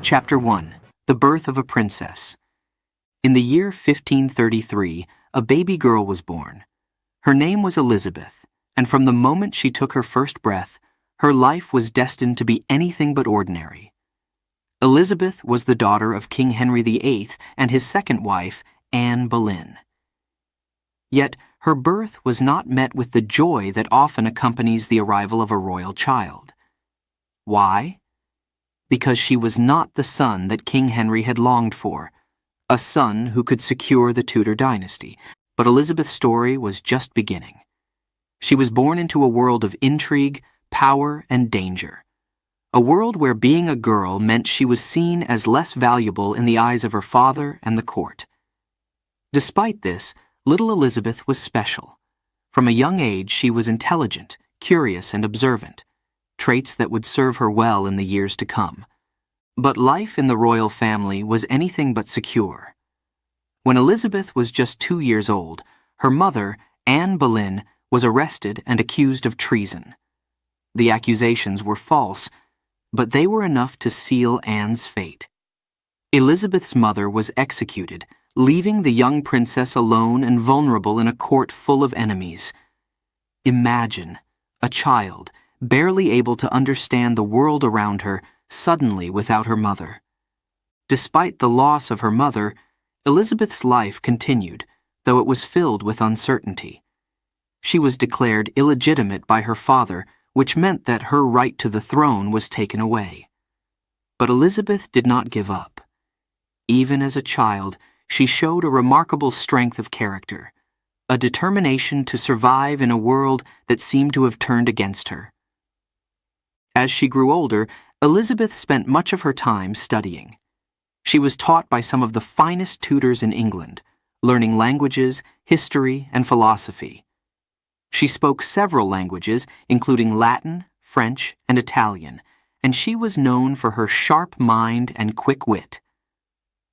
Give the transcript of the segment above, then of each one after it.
Chapter 1. The Birth of a Princess. In the year 1533, a baby girl was born. Her name was Elizabeth, and from the moment she took her first breath, her life was destined to be anything but ordinary. Elizabeth was the daughter of King Henry VIII and his second wife, Anne Boleyn. Yet her birth was not met with the joy that often accompanies the arrival of a royal child. Why? Because she was not the son that King Henry had longed for, a son who could secure the Tudor dynasty. But Elizabeth's story was just beginning. She was born into a world of intrigue, power, and danger. A world where being a girl meant she was seen as less valuable in the eyes of her father and the court. Despite this, little Elizabeth was special. From a young age, she was intelligent, curious, and observant, traits that would serve her well in the years to come. But life in the royal family was anything but secure. When Elizabeth was just 2 years old, her mother, Anne Boleyn, was arrested and accused of treason. The accusations were false, but they were enough to seal Anne's fate. Elizabeth's mother was executed, leaving the young princess alone and vulnerable in a court full of enemies. Imagine a child, barely able to understand the world around her, suddenly without her mother. Despite the loss of her mother, Elizabeth's life continued, though it was filled with uncertainty. She was declared illegitimate by her father, which meant that her right to the throne was taken away. But Elizabeth did not give up. Even as a child, she showed a remarkable strength of character, a determination to survive in a world that seemed to have turned against her. As she grew older, Elizabeth spent much of her time studying. She was taught by some of the finest tutors in England, learning languages, history, and philosophy. She spoke several languages, including Latin, French, and Italian, and she was known for her sharp mind and quick wit.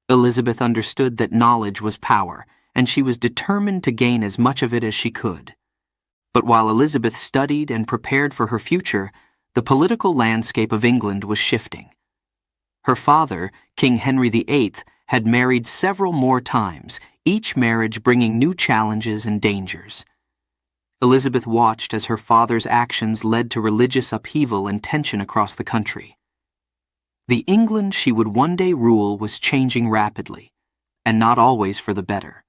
Elizabeth understood that knowledge was power, and she was determined to gain as much of it as she could. But while Elizabeth studied and prepared for her future, the political landscape of England was shifting. Her father, King Henry VIII, had married several more times, each marriage bringing new challenges and dangers. Elizabeth watched as her father's actions led to religious upheaval and tension across the country. The England she would one day rule was changing rapidly, and not always for the better.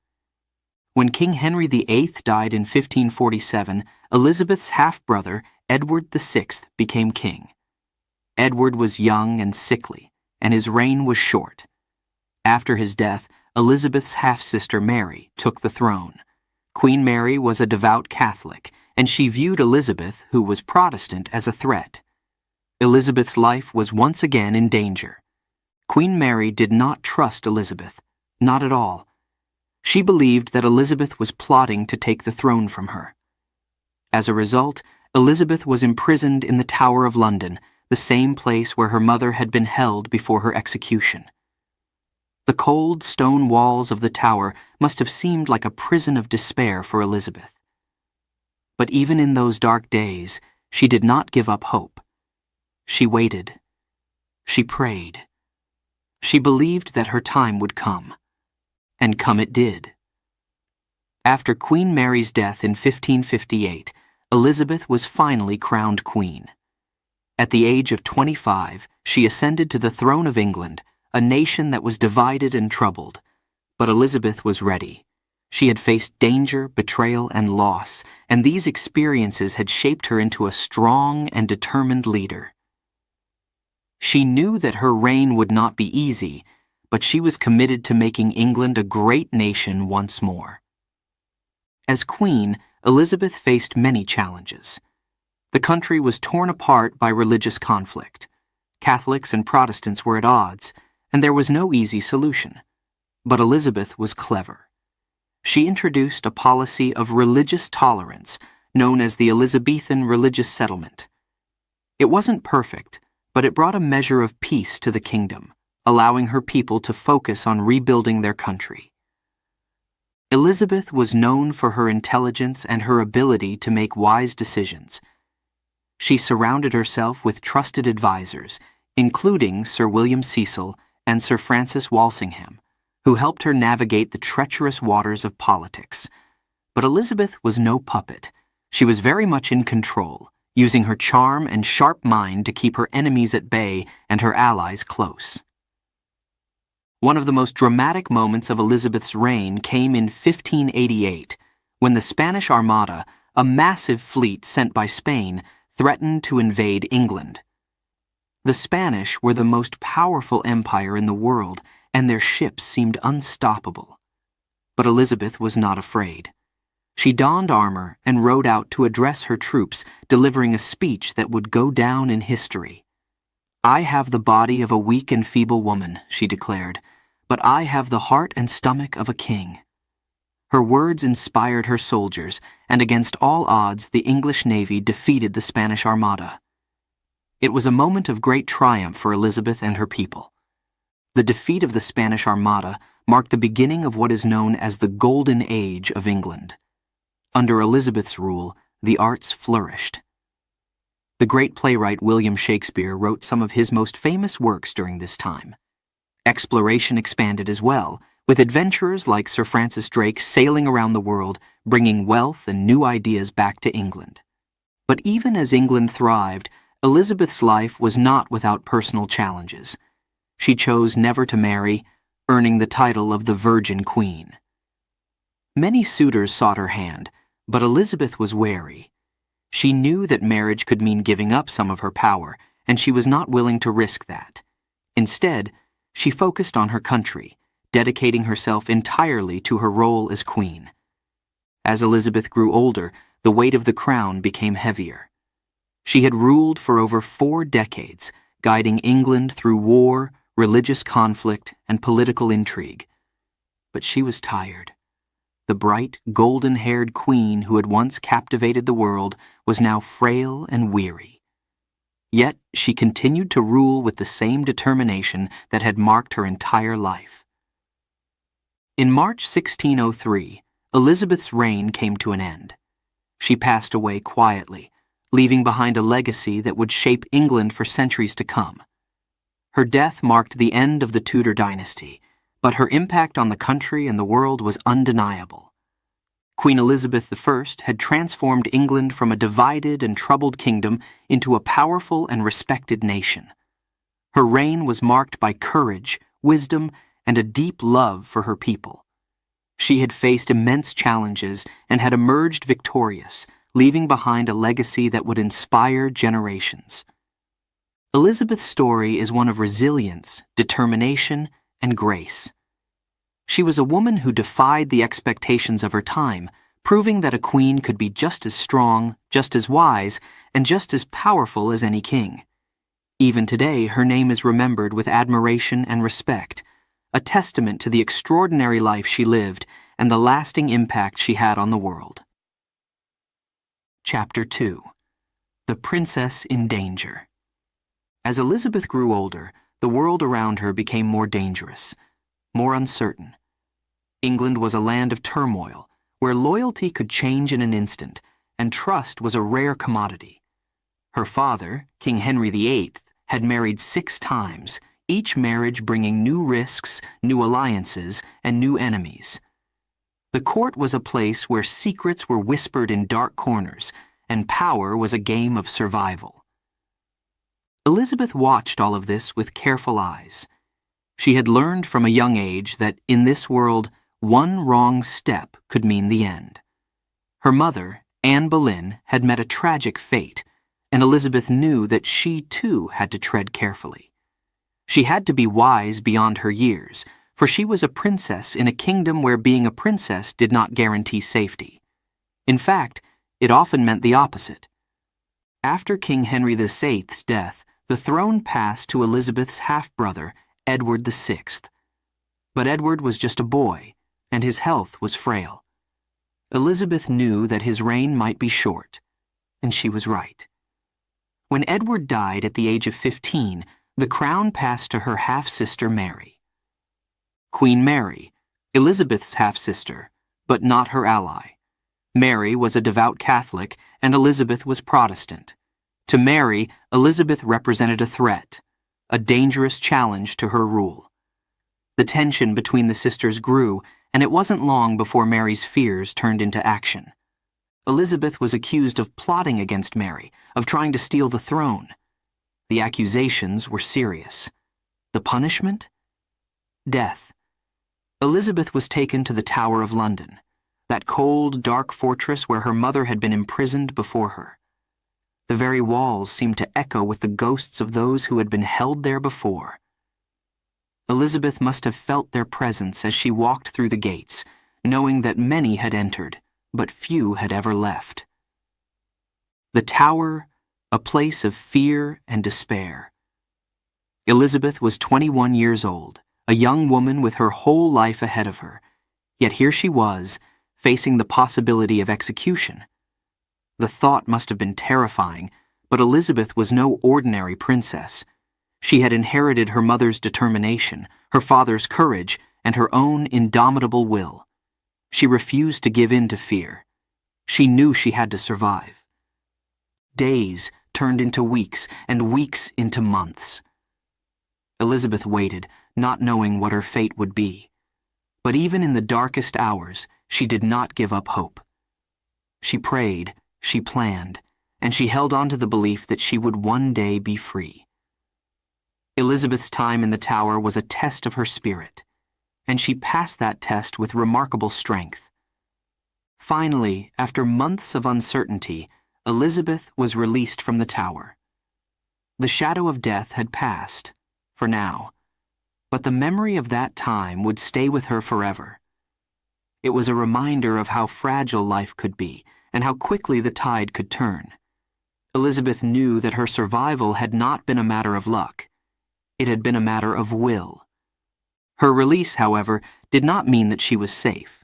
When King Henry VIII died in 1547, Elizabeth's half-brother, Edward VI, became king. Edward was young and sickly, and his reign was short. After his death, Elizabeth's half-sister Mary took the throne. Queen Mary was a devout Catholic, and she viewed Elizabeth, who was Protestant, as a threat. Elizabeth's life was once again in danger. Queen Mary did not trust Elizabeth, not at all. She believed that Elizabeth was plotting to take the throne from her. As a result, Elizabeth was imprisoned in the Tower of London, the same place where her mother had been held before her execution. The cold stone walls of the tower must have seemed like a prison of despair for Elizabeth. But even in those dark days, she did not give up hope. She waited. She prayed. She believed that her time would come. And come it did. After Queen Mary's death in 1558, Elizabeth was finally crowned queen. At the age of 25, she ascended to the throne of England, a nation that was divided and troubled. But Elizabeth was ready. She had faced danger, betrayal, and loss, and these experiences had shaped her into a strong and determined leader. She knew that her reign would not be easy, but she was committed to making England a great nation once more. As queen, Elizabeth faced many challenges. The country was torn apart by religious conflict. Catholics and Protestants were at odds, and there was no easy solution. But Elizabeth was clever. She introduced a policy of religious tolerance, known as the Elizabethan Religious Settlement. It wasn't perfect, but it brought a measure of peace to the kingdom, allowing her people to focus on rebuilding their country. Elizabeth was known for her intelligence and her ability to make wise decisions. She surrounded herself with trusted advisors, including Sir William Cecil and Sir Francis Walsingham, who helped her navigate the treacherous waters of politics. But Elizabeth was no puppet. She was very much in control, using her charm and sharp mind to keep her enemies at bay and her allies close. One of the most dramatic moments of Elizabeth's reign came in 1588, when the Spanish Armada, a massive fleet sent by Spain, threatened to invade England. The Spanish were the most powerful empire in the world, and their ships seemed unstoppable. But Elizabeth was not afraid. She donned armor and rode out to address her troops, delivering a speech that would go down in history. "I have the body of a weak and feeble woman," she declared, "but I have the heart and stomach of a king." Her words inspired her soldiers, and against all odds the English navy defeated the Spanish Armada. It was a moment of great triumph for Elizabeth and her people. The defeat of the Spanish Armada marked the beginning of what is known as the Golden Age of England. Under Elizabeth's rule, the arts flourished. The great playwright William Shakespeare wrote some of his most famous works during this time. Exploration expanded as well, with adventurers like Sir Francis Drake sailing around the world, bringing wealth and new ideas back to England. But even as England thrived, Elizabeth's life was not without personal challenges. She chose never to marry, earning the title of the Virgin Queen. Many suitors sought her hand, but Elizabeth was wary. She knew that marriage could mean giving up some of her power, and she was not willing to risk that. Instead, she focused on her country, dedicating herself entirely to her role as queen. As Elizabeth grew older, the weight of the crown became heavier. She had ruled for over 4 decades, guiding England through war, religious conflict, and political intrigue. But she was tired. The bright, golden-haired queen who had once captivated the world was now frail and weary. Yet she continued to rule with the same determination that had marked her entire life. In March 1603, Elizabeth's reign came to an end. She passed away quietly, leaving behind a legacy that would shape England for centuries to come. Her death marked the end of the Tudor dynasty, but her impact on the country and the world was undeniable. Queen Elizabeth I had transformed England from a divided and troubled kingdom into a powerful and respected nation. Her reign was marked by courage, wisdom, and a deep love for her people. She had faced immense challenges and had emerged victorious, leaving behind a legacy that would inspire generations. Elizabeth's story is one of resilience, determination, and grace. She was a woman who defied the expectations of her time, proving that a queen could be just as strong, just as wise, and just as powerful as any king. Even today, her name is remembered with admiration and respect, a testament to the extraordinary life she lived and the lasting impact she had on the world. Chapter 2. The Princess in Danger. As Elizabeth grew older, the world around her became more dangerous, more uncertain. England was a land of turmoil, where loyalty could change in an instant, and trust was a rare commodity. Her father, King Henry VIII, had married 6 times, each marriage bringing new risks, new alliances, and new enemies. The court was a place where secrets were whispered in dark corners, and power was a game of survival. Elizabeth watched all of this with careful eyes. She had learned from a young age that in this world, one wrong step could mean the end. Her mother, Anne Boleyn, had met a tragic fate, and Elizabeth knew that she too had to tread carefully. She had to be wise beyond her years, for she was a princess in a kingdom where being a princess did not guarantee safety. In fact, it often meant the opposite. After King Henry VIII's death, the throne passed to Elizabeth's half-brother, Edward VI. But Edward was just a boy, and his health was frail. Elizabeth knew that his reign might be short, and she was right. When Edward died at the age of 15, the crown passed to her half-sister Mary. Queen Mary, Elizabeth's half-sister, but not her ally. Mary was a devout Catholic, and Elizabeth was Protestant. To Mary, Elizabeth represented a threat a dangerous challenge to her rule. The tension between the sisters grew, and it wasn't long before Mary's fears turned into action. Elizabeth was accused of plotting against Mary, of trying to steal the throne. The accusations were serious. The punishment? Death. Elizabeth was taken to the Tower of London, that cold, dark fortress where her mother had been imprisoned before her. The very walls seemed to echo with the ghosts of those who had been held there before. Elizabeth must have felt their presence as she walked through the gates, knowing that many had entered, but few had ever left. The Tower, a place of fear and despair. Elizabeth was 21 years old, a young woman with her whole life ahead of her, yet here she was, facing the possibility of execution. The thought must have been terrifying, but Elizabeth was no ordinary princess. She had inherited her mother's determination, her father's courage, and her own indomitable will. She refused to give in to fear. She knew she had to survive. Days turned into weeks, and weeks into months. Elizabeth waited, not knowing what her fate would be. But even in the darkest hours, she did not give up hope. She prayed, she planned, and she held on to the belief that she would one day be free. Elizabeth's time in the Tower was a test of her spirit, and she passed that test with remarkable strength. Finally, after months of uncertainty, Elizabeth was released from the Tower. The shadow of death had passed, for now, but the memory of that time would stay with her forever. It was a reminder of how fragile life could be, and how quickly the tide could turn. Elizabeth knew that her survival had not been a matter of luck. It had been a matter of will. Her release, however, did not mean that she was safe.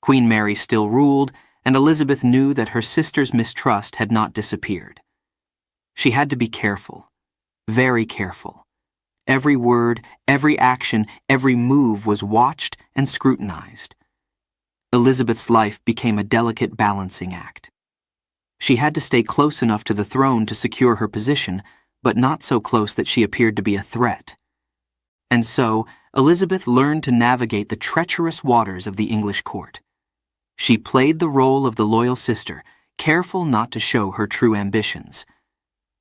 Queen Mary still ruled, and Elizabeth knew that her sister's mistrust had not disappeared. She had to be careful, very careful. Every word, every action, every move was watched and scrutinized. Elizabeth's life became a delicate balancing act. She had to stay close enough to the throne to secure her position, but not so close that she appeared to be a threat. And so, Elizabeth learned to navigate the treacherous waters of the English court. She played the role of the loyal sister, careful not to show her true ambitions.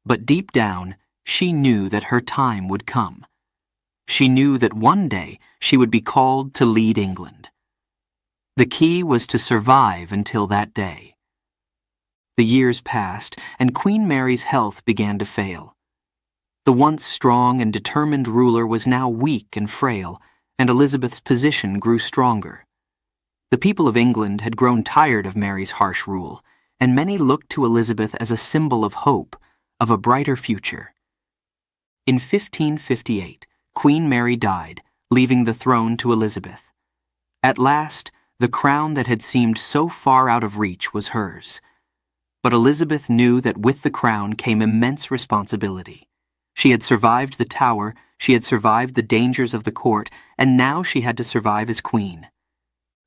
But deep down, she knew that her time would come. She knew that one day she would be called to lead England. The key was to survive until that day. The years passed, and Queen Mary's health began to fail. The once strong and determined ruler was now weak and frail, and Elizabeth's position grew stronger. The people of England had grown tired of Mary's harsh rule, and many looked to Elizabeth as a symbol of hope, of a brighter future. In 1558, Queen Mary died, leaving the throne to Elizabeth. At last, the crown that had seemed so far out of reach was hers. But Elizabeth knew that with the crown came immense responsibility. She had survived the Tower, she had survived the dangers of the court, and now she had to survive as queen.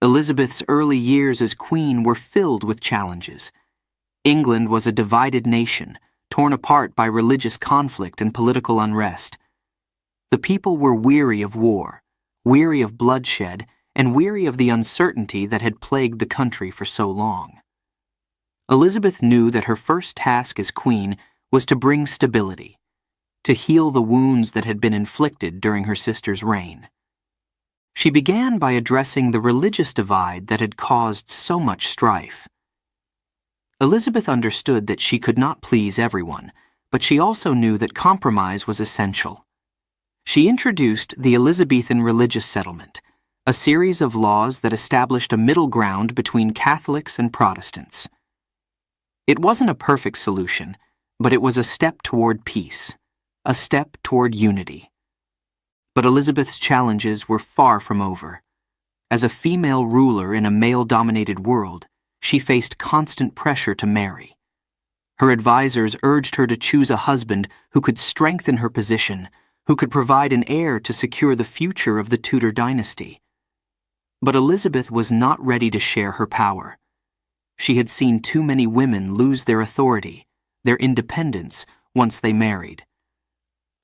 Elizabeth's early years as queen were filled with challenges. England was a divided nation, torn apart by religious conflict and political unrest. The people were weary of war, weary of bloodshed, and weary of the uncertainty that had plagued the country for so long. Elizabeth knew that her first task as queen was to bring stability, to heal the wounds that had been inflicted during her sister's reign. She began by addressing the religious divide that had caused so much strife. Elizabeth understood that she could not please everyone, but she also knew that compromise was essential. She introduced the Elizabethan Religious Settlement, a series of laws that established a middle ground between Catholics and Protestants. It wasn't a perfect solution, but it was a step toward peace, a step toward unity. But Elizabeth's challenges were far from over. As a female ruler in a male-dominated world, she faced constant pressure to marry. Her advisors urged her to choose a husband who could strengthen her position, who could provide an heir to secure the future of the Tudor dynasty. But Elizabeth was not ready to share her power. She had seen too many women lose their authority, their independence, once they married.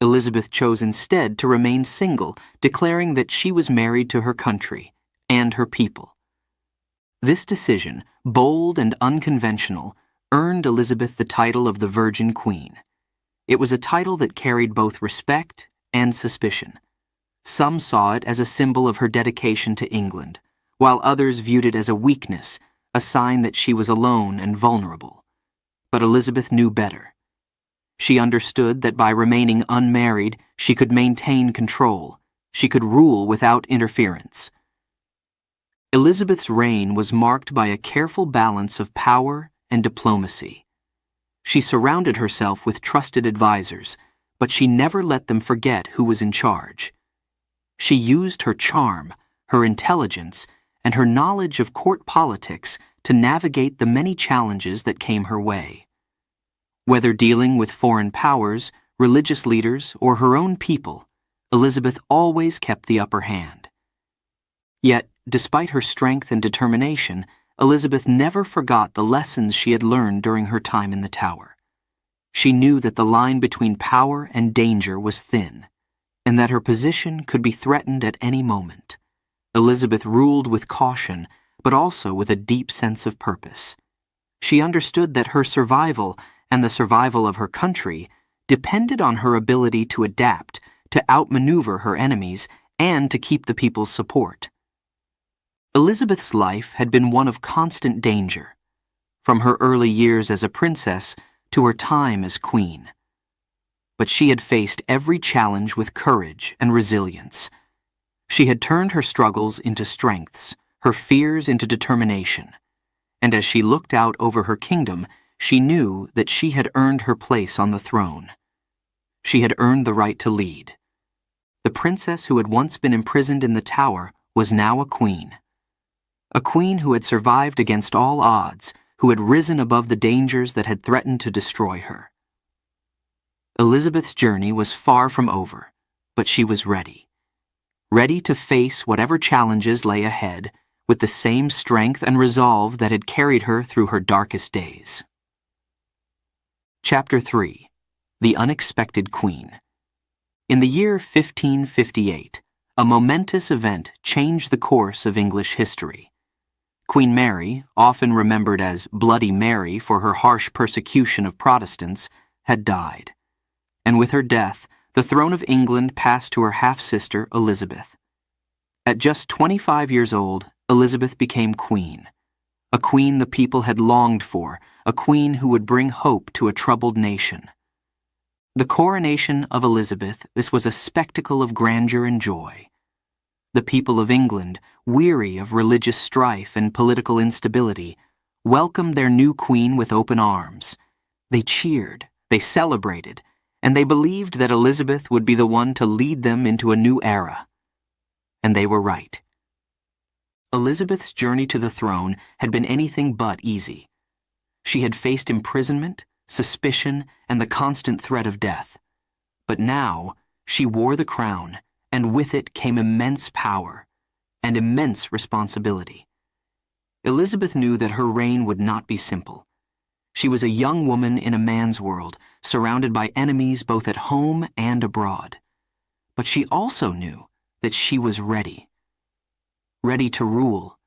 Elizabeth chose instead to remain single, declaring that she was married to her country and her people. This decision, bold and unconventional, earned Elizabeth the title of the Virgin Queen. It was a title that carried both respect and suspicion. Some saw it as a symbol of her dedication to England, while others viewed it as a weakness, a sign that she was alone and vulnerable. But Elizabeth knew better. She understood that by remaining unmarried, she could maintain control. She could rule without interference. Elizabeth's reign was marked by a careful balance of power and diplomacy. She surrounded herself with trusted advisors, but she never let them forget who was in charge. She used her charm, her intelligence, and her knowledge of court politics to navigate the many challenges that came her way. Whether dealing with foreign powers, religious leaders, or her own people, Elizabeth always kept the upper hand. Yet, despite her strength and determination, Elizabeth never forgot the lessons she had learned during her time in the Tower. She knew that the line between power and danger was thin, and that her position could be threatened at any moment. Elizabeth ruled with caution, but also with a deep sense of purpose. She understood that her survival and the survival of her country depended on her ability to adapt, to outmaneuver her enemies, and to keep the people's support. Elizabeth's life had been one of constant danger, from her early years as a princess to her time as queen. But she had faced every challenge with courage and resilience. She had turned her struggles into strengths, her fears into determination, and as she looked out over her kingdom, she knew that she had earned her place on the throne. She had earned the right to lead. The princess who had once been imprisoned in the Tower was now a queen who had survived against all odds, who had risen above the dangers that had threatened to destroy her. Elizabeth's journey was far from over, but she was ready to face whatever challenges lay ahead with the same strength and resolve that had carried her through her darkest days. Chapter 3. The Unexpected Queen. In the year 1558, a momentous event changed the course of English history. Queen Mary, often remembered as Bloody Mary for her harsh persecution of Protestants, had died. And with her death, the throne of England passed to her half-sister Elizabeth. At just 25 years old, Elizabeth became queen. A queen the people had longed for, a queen who would bring hope to a troubled nation. The coronation of Elizabeth, this was a spectacle of grandeur and joy. The people of England, weary of religious strife and political instability, welcomed their new queen with open arms. They cheered, they celebrated, and they believed that Elizabeth would be the one to lead them into a new era. And they were right. Elizabeth's journey to the throne had been anything but easy. She had faced imprisonment, suspicion, and the constant threat of death. But now, she wore the crown, and with it came immense power and immense responsibility. Elizabeth knew that her reign would not be simple. She was a young woman in a man's world, surrounded by enemies both at home and abroad. But she also knew that she was ready to rule,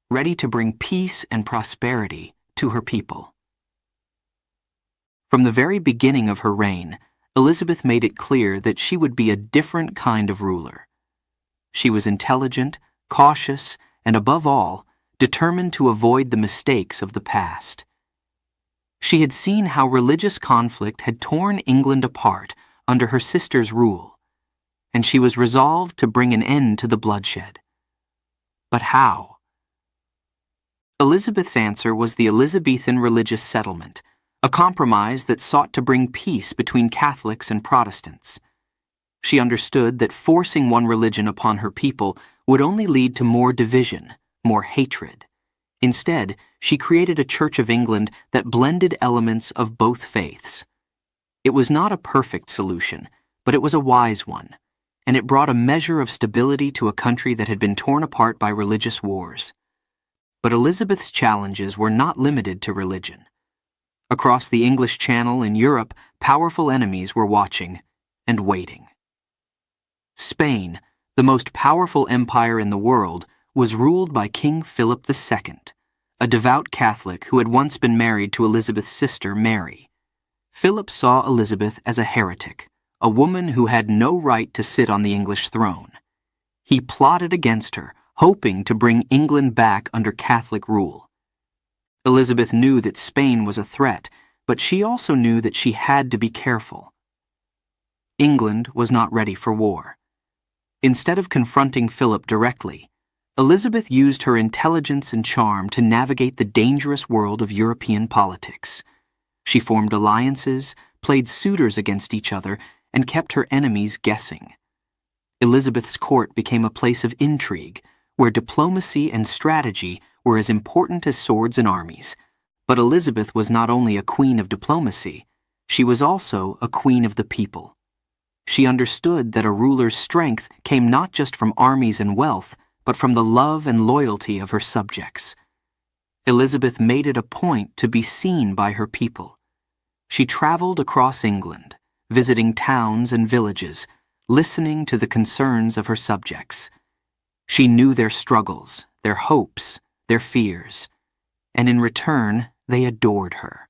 ready to bring peace and prosperity to her people. From the very beginning of her reign, Elizabeth made it clear that she would be a different kind of ruler. She was intelligent, cautious, and above all, determined to avoid the mistakes of the past. She had seen how religious conflict had torn England apart under her sister's rule, and she was resolved to bring an end to the bloodshed. But how? Elizabeth's answer was the Elizabethan religious settlement, a compromise that sought to bring peace between Catholics and Protestants. She understood that forcing one religion upon her people would only lead to more division, more hatred. Instead, she created a Church of England that blended elements of both faiths. It was not a perfect solution, but it was a wise one, and it brought a measure of stability to a country that had been torn apart by religious wars. But Elizabeth's challenges were not limited to religion. Across the English Channel in Europe, powerful enemies were watching, and waiting. Spain, the most powerful empire in the world, was ruled by King Philip II, a devout Catholic who had once been married to Elizabeth's sister, Mary. Philip saw Elizabeth as a heretic, a woman who had no right to sit on the English throne. He plotted against her, hoping to bring England back under Catholic rule. Elizabeth knew that Spain was a threat, but she also knew that she had to be careful. England was not ready for war. Instead of confronting Philip directly, Elizabeth used her intelligence and charm to navigate the dangerous world of European politics. She formed alliances, played suitors against each other, and kept her enemies guessing. Elizabeth's court became a place of intrigue, where diplomacy and strategy were as important as swords and armies. But Elizabeth was not only a queen of diplomacy, she was also a queen of the people. She understood that a ruler's strength came not just from armies and wealth, but from the love and loyalty of her subjects. Elizabeth made it a point to be seen by her people. She traveled across England, visiting towns and villages, listening to the concerns of her subjects. She knew their struggles, their hopes, their fears, and in return, they adored her.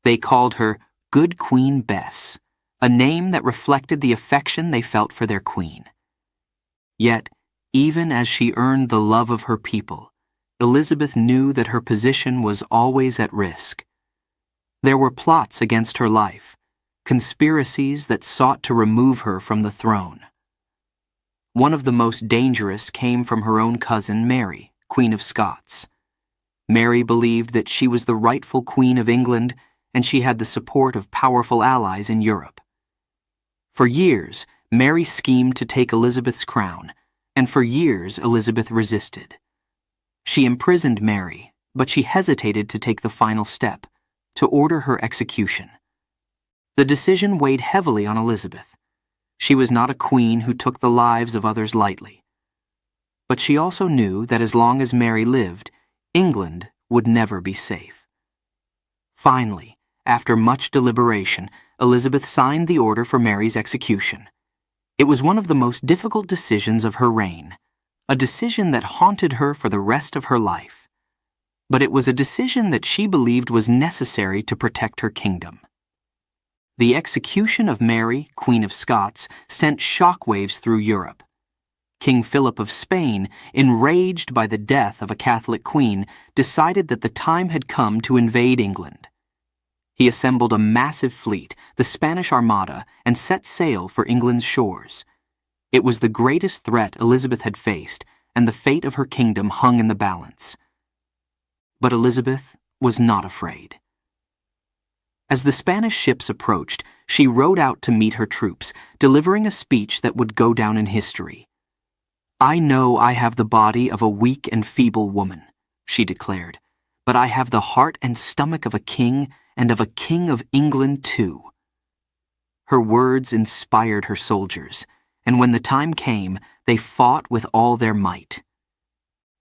They called her Good Queen Bess, a name that reflected the affection they felt for their queen. Yet, even as she earned the love of her people, Elizabeth knew that her position was always at risk. There were plots against her life, conspiracies that sought to remove her from the throne. One of the most dangerous came from her own cousin Mary, Queen of Scots. Mary believed that she was the rightful Queen of England, and she had the support of powerful allies in Europe. For years, Mary schemed to take Elizabeth's crown, and for years Elizabeth resisted. She imprisoned Mary, but she hesitated to take the final step, to order her execution. The decision weighed heavily on Elizabeth. She was not a queen who took the lives of others lightly. But she also knew that as long as Mary lived, England would never be safe. Finally, after much deliberation, Elizabeth signed the order for Mary's execution. It was one of the most difficult decisions of her reign, a decision that haunted her for the rest of her life. But it was a decision that she believed was necessary to protect her kingdom. The execution of Mary, Queen of Scots, sent shockwaves through Europe. King Philip of Spain, enraged by the death of a Catholic queen, decided that the time had come to invade England. He assembled a massive fleet, the Spanish Armada, and set sail for England's shores. It was the greatest threat Elizabeth had faced, and the fate of her kingdom hung in the balance. But Elizabeth was not afraid. As the Spanish ships approached, she rode out to meet her troops, delivering a speech that would go down in history. "I know I have the body of a weak and feeble woman," she declared, "but I have the heart and stomach of a king, and of a king of England too." Her words inspired her soldiers, and when the time came, they fought with all their might.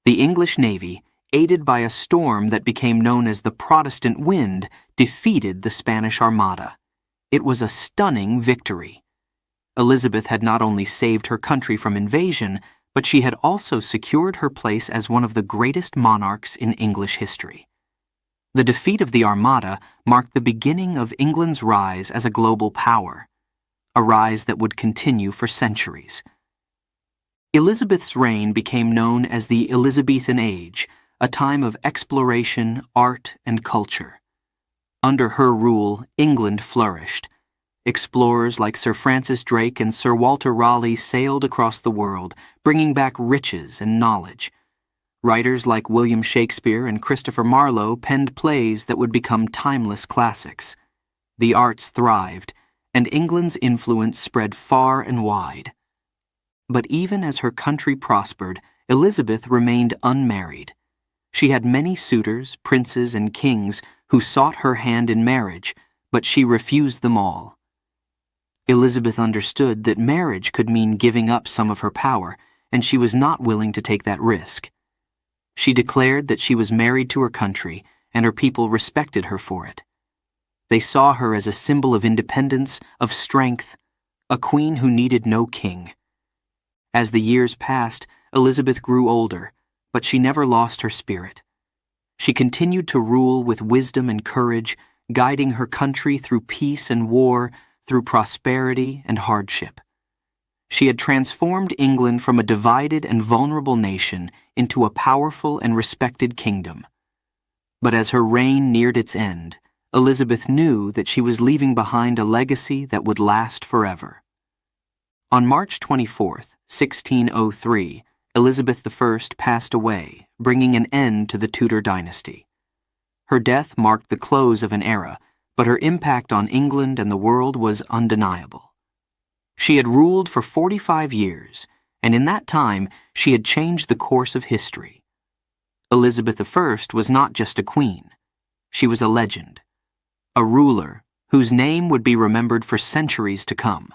The English Navy, aided by a storm that became known as the Protestant Wind, defeated the Spanish Armada. It was a stunning victory. Elizabeth had not only saved her country from invasion, but she had also secured her place as one of the greatest monarchs in English history. The defeat of the Armada marked the beginning of England's rise as a global power, a rise that would continue for centuries. Elizabeth's reign became known as the Elizabethan Age, a time of exploration, art, and culture. Under her rule, England flourished. Explorers like Sir Francis Drake and Sir Walter Raleigh sailed across the world, bringing back riches and knowledge. Writers like William Shakespeare and Christopher Marlowe penned plays that would become timeless classics. The arts thrived, and England's influence spread far and wide. But even as her country prospered, Elizabeth remained unmarried. She had many suitors, princes, and kings who sought her hand in marriage, but she refused them all. Elizabeth understood that marriage could mean giving up some of her power, and she was not willing to take that risk. She declared that she was married to her country, and her people respected her for it. They saw her as a symbol of independence, of strength, a queen who needed no king. As the years passed, Elizabeth grew older, but she never lost her spirit. She continued to rule with wisdom and courage, guiding her country through peace and war, through prosperity and hardship. She had transformed England from a divided and vulnerable nation into a powerful and respected kingdom. But as her reign neared its end, Elizabeth knew that she was leaving behind a legacy that would last forever. On March 24, 1603, Elizabeth I passed away, bringing an end to the Tudor dynasty. Her death marked the close of an era, but her impact on England and the world was undeniable. She had ruled for 45 years, and in that time she had changed the course of history. Elizabeth I was not just a queen. She was a legend, a ruler whose name would be remembered for centuries to come.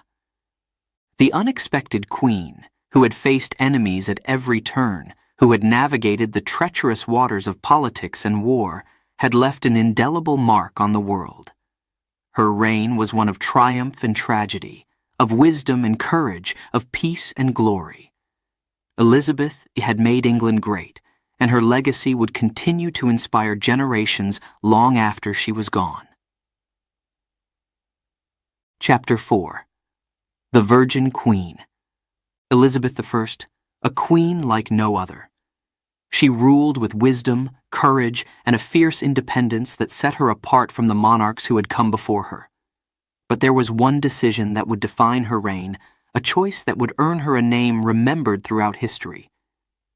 The unexpected queen, who had faced enemies at every turn, who had navigated the treacherous waters of politics and war, had left an indelible mark on the world. Her reign was one of triumph and tragedy, of wisdom and courage, of peace and glory. Elizabeth had made England great, and her legacy would continue to inspire generations long after she was gone. Chapter 4. The Virgin Queen. Elizabeth I, a queen like no other. She ruled with wisdom, courage, and a fierce independence that set her apart from the monarchs who had come before her. But there was one decision that would define her reign, a choice that would earn her a name remembered throughout history.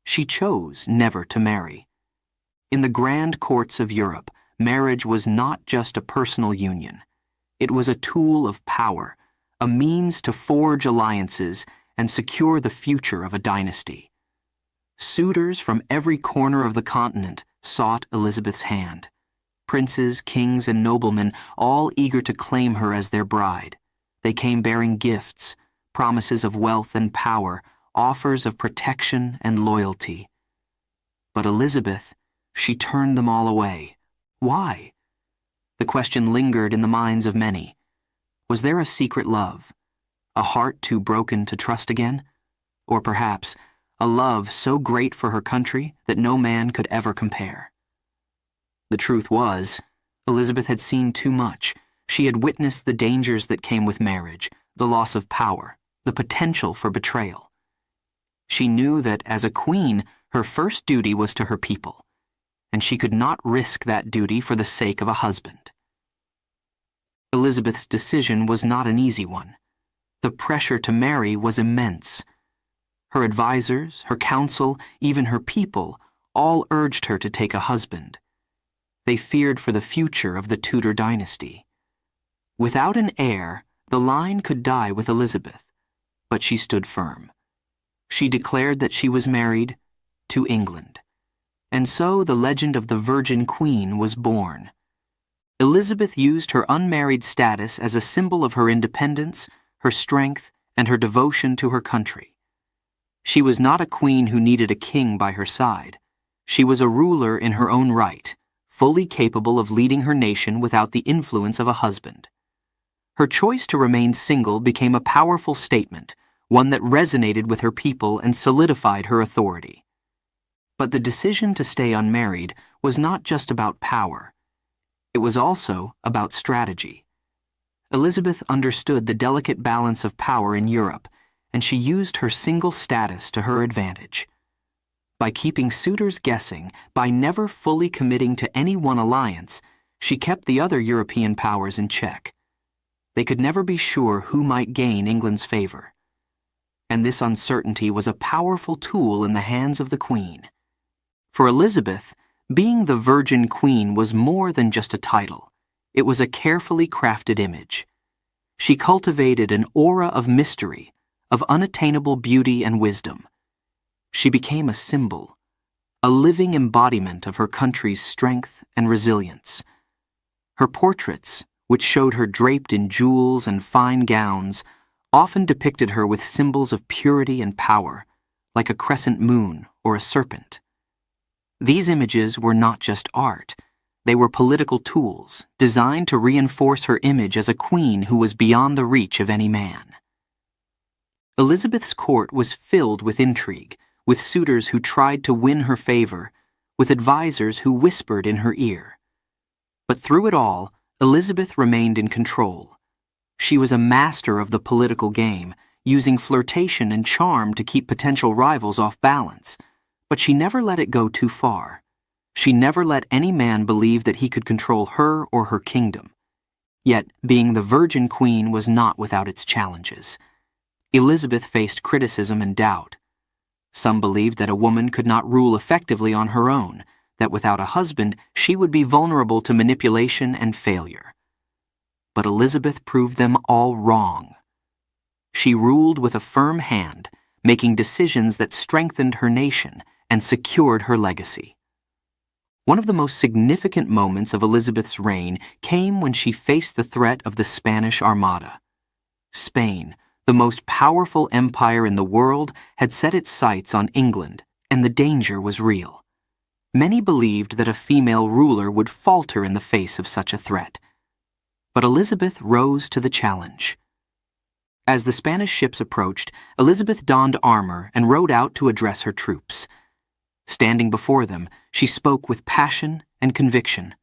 She chose never to marry. In the grand courts of Europe, marriage was not just a personal union. It was a tool of power, a means to forge alliances and secure the future of a dynasty. Suitors from every corner of the continent sought Elizabeth's hand. Princes, kings, and noblemen, all eager to claim her as their bride. They came bearing gifts, promises of wealth and power, offers of protection and loyalty. But Elizabeth, she turned them all away. Why? The question lingered in the minds of many. Was there a secret love? A heart too broken to trust again? Or perhaps a love so great for her country that no man could ever compare? The truth was, Elizabeth had seen too much. She had witnessed the dangers that came with marriage, the loss of power, the potential for betrayal. She knew that as a queen, her first duty was to her people, and she could not risk that duty for the sake of a husband. Elizabeth's decision was not an easy one. The pressure to marry was immense. Her advisors, her council, even her people, all urged her to take a husband. They feared for the future of the Tudor dynasty. Without an heir, the line could die with Elizabeth, but she stood firm. She declared that she was married to England. And so the legend of the Virgin Queen was born. Elizabeth used her unmarried status as a symbol of her independence, her strength, and her devotion to her country. She was not a queen who needed a king by her side. She was a ruler in her own right, fully capable of leading her nation without the influence of a husband. Her choice to remain single became a powerful statement, one that resonated with her people and solidified her authority. But the decision to stay unmarried was not just about power. It was also about strategy. Elizabeth understood the delicate balance of power in Europe, and she used her single status to her advantage. By keeping suitors guessing, by never fully committing to any one alliance, she kept the other European powers in check. They could never be sure who might gain England's favor. And this uncertainty was a powerful tool in the hands of the Queen. For Elizabeth, being the Virgin Queen was more than just a title. It was a carefully crafted image. She cultivated an aura of mystery, of unattainable beauty and wisdom. She became a symbol, a living embodiment of her country's strength and resilience. Her portraits, which showed her draped in jewels and fine gowns, often depicted her with symbols of purity and power, like a crescent moon or a serpent. These images were not just art. They were political tools designed to reinforce her image as a queen who was beyond the reach of any man. Elizabeth's court was filled with intrigue, with suitors who tried to win her favor, with advisers who whispered in her ear. But through it all, Elizabeth remained in control. She was a master of the political game, using flirtation and charm to keep potential rivals off balance. But she never let it go too far. She never let any man believe that he could control her or her kingdom. Yet, being the Virgin Queen was not without its challenges. Elizabeth faced criticism and doubt. Some believed that a woman could not rule effectively on her own, that without a husband she would be vulnerable to manipulation and failure. But Elizabeth proved them all wrong. She ruled with a firm hand, making decisions that strengthened her nation and secured her legacy. One of the most significant moments of Elizabeth's reign came when she faced the threat of the Spanish Armada. Spain, the most powerful empire in the world, had set its sights on England, and the danger was real. Many believed that a female ruler would falter in the face of such a threat. But Elizabeth rose to the challenge. As the Spanish ships approached, Elizabeth donned armor and rode out to address her troops. Standing before them, she spoke with passion and conviction.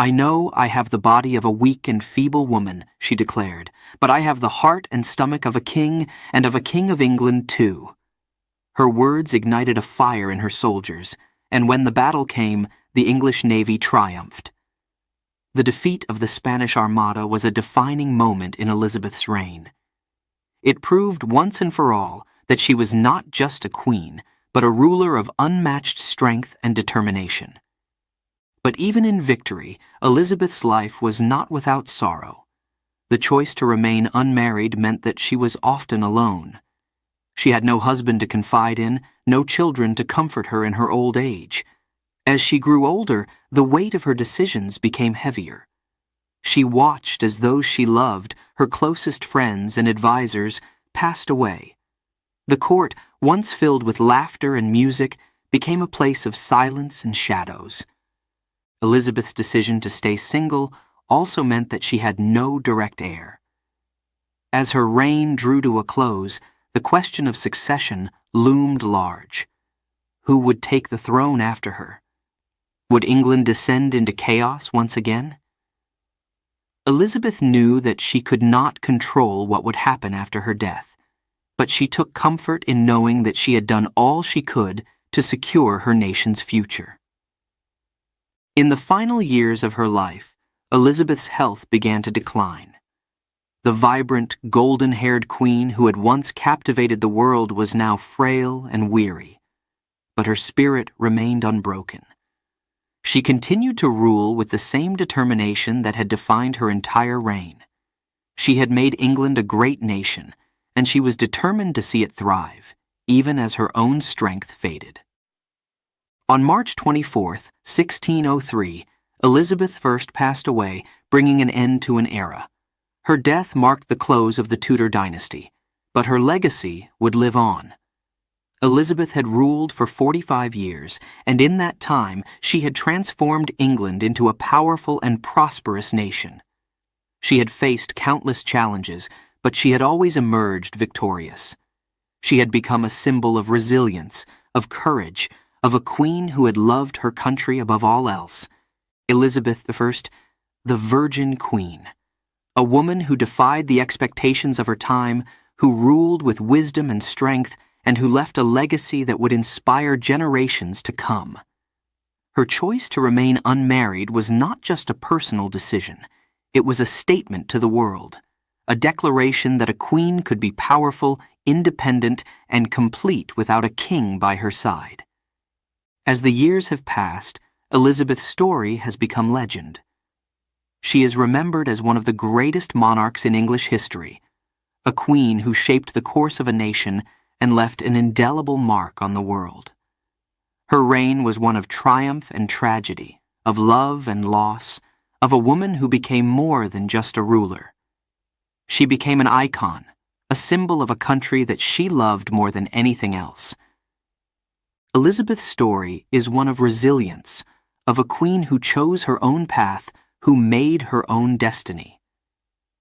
"I know I have the body of a weak and feeble woman," she declared, "but I have the heart and stomach of a king, and of a king of England too." Her words ignited a fire in her soldiers, and when the battle came, the English navy triumphed. The defeat of the Spanish Armada was a defining moment in Elizabeth's reign. It proved once and for all that she was not just a queen, but a ruler of unmatched strength and determination. But even in victory, Elizabeth's life was not without sorrow. The choice to remain unmarried meant that she was often alone. She had no husband to confide in, no children to comfort her in her old age. As she grew older, the weight of her decisions became heavier. She watched as those she loved, her closest friends and advisers, passed away. The court, once filled with laughter and music, became a place of silence and shadows. Elizabeth's decision to stay single also meant that she had no direct heir. As her reign drew to a close, the question of succession loomed large. Who would take the throne after her? Would England descend into chaos once again? Elizabeth knew that she could not control what would happen after her death, but she took comfort in knowing that she had done all she could to secure her nation's future. In the final years of her life, Elizabeth's health began to decline. The vibrant, golden-haired queen who had once captivated the world was now frail and weary, but her spirit remained unbroken. She continued to rule with the same determination that had defined her entire reign. She had made England a great nation, and she was determined to see it thrive, even as her own strength faded. On March 24, 1603, Elizabeth I passed away, bringing an end to an era. Her death marked the close of the Tudor dynasty, but her legacy would live on. Elizabeth had ruled for 45 years, and in that time she had transformed England into a powerful and prosperous nation. She had faced countless challenges, but she had always emerged victorious. She had become a symbol of resilience, of courage, of a queen who had loved her country above all else. Elizabeth I, the Virgin Queen, a woman who defied the expectations of her time, who ruled with wisdom and strength, and who left a legacy that would inspire generations to come. Her choice to remain unmarried was not just a personal decision. It was a statement to the world, a declaration that a queen could be powerful, independent, and complete without a king by her side. As the years have passed, Elizabeth's story has become legend. She is remembered as one of the greatest monarchs in English history, a queen who shaped the course of a nation and left an indelible mark on the world. Her reign was one of triumph and tragedy, of love and loss, of a woman who became more than just a ruler. She became an icon, a symbol of a country that she loved more than anything else. Elizabeth's story is one of resilience, of a queen who chose her own path, who made her own destiny.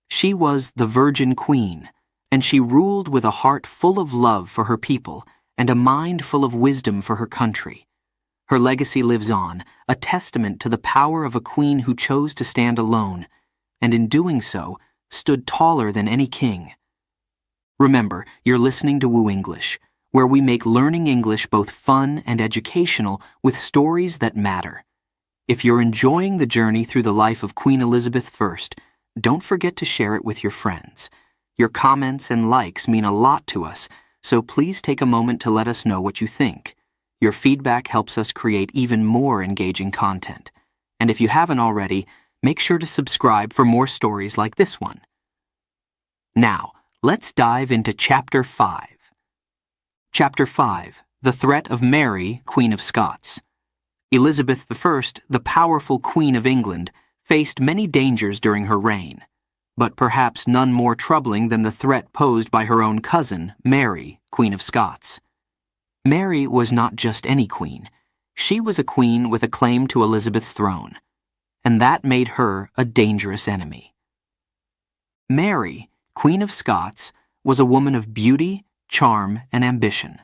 She was the Virgin Queen, and she ruled with a heart full of love for her people and a mind full of wisdom for her country. Her legacy lives on, a testament to the power of a queen who chose to stand alone, and in doing so, stood taller than any king. Remember, you're listening to WooEnglish, where we make learning English both fun and educational with stories that matter. If you're enjoying the journey through the life of Queen Elizabeth I, don't forget to share it with your friends. Your comments and likes mean a lot to us, so please take a moment to let us know what you think. Your feedback helps us create even more engaging content. And if you haven't already, make sure to subscribe for more stories like this one. Now, let's dive into Chapter 5. Chapter 5, The Threat of Mary, Queen of Scots. Elizabeth I, the powerful Queen of England, faced many dangers during her reign, but perhaps none more troubling than the threat posed by her own cousin, Mary, Queen of Scots. Mary was not just any queen. She was a queen with a claim to Elizabeth's throne, and that made her a dangerous enemy. Mary, Queen of Scots, was a woman of beauty, charm, and ambition.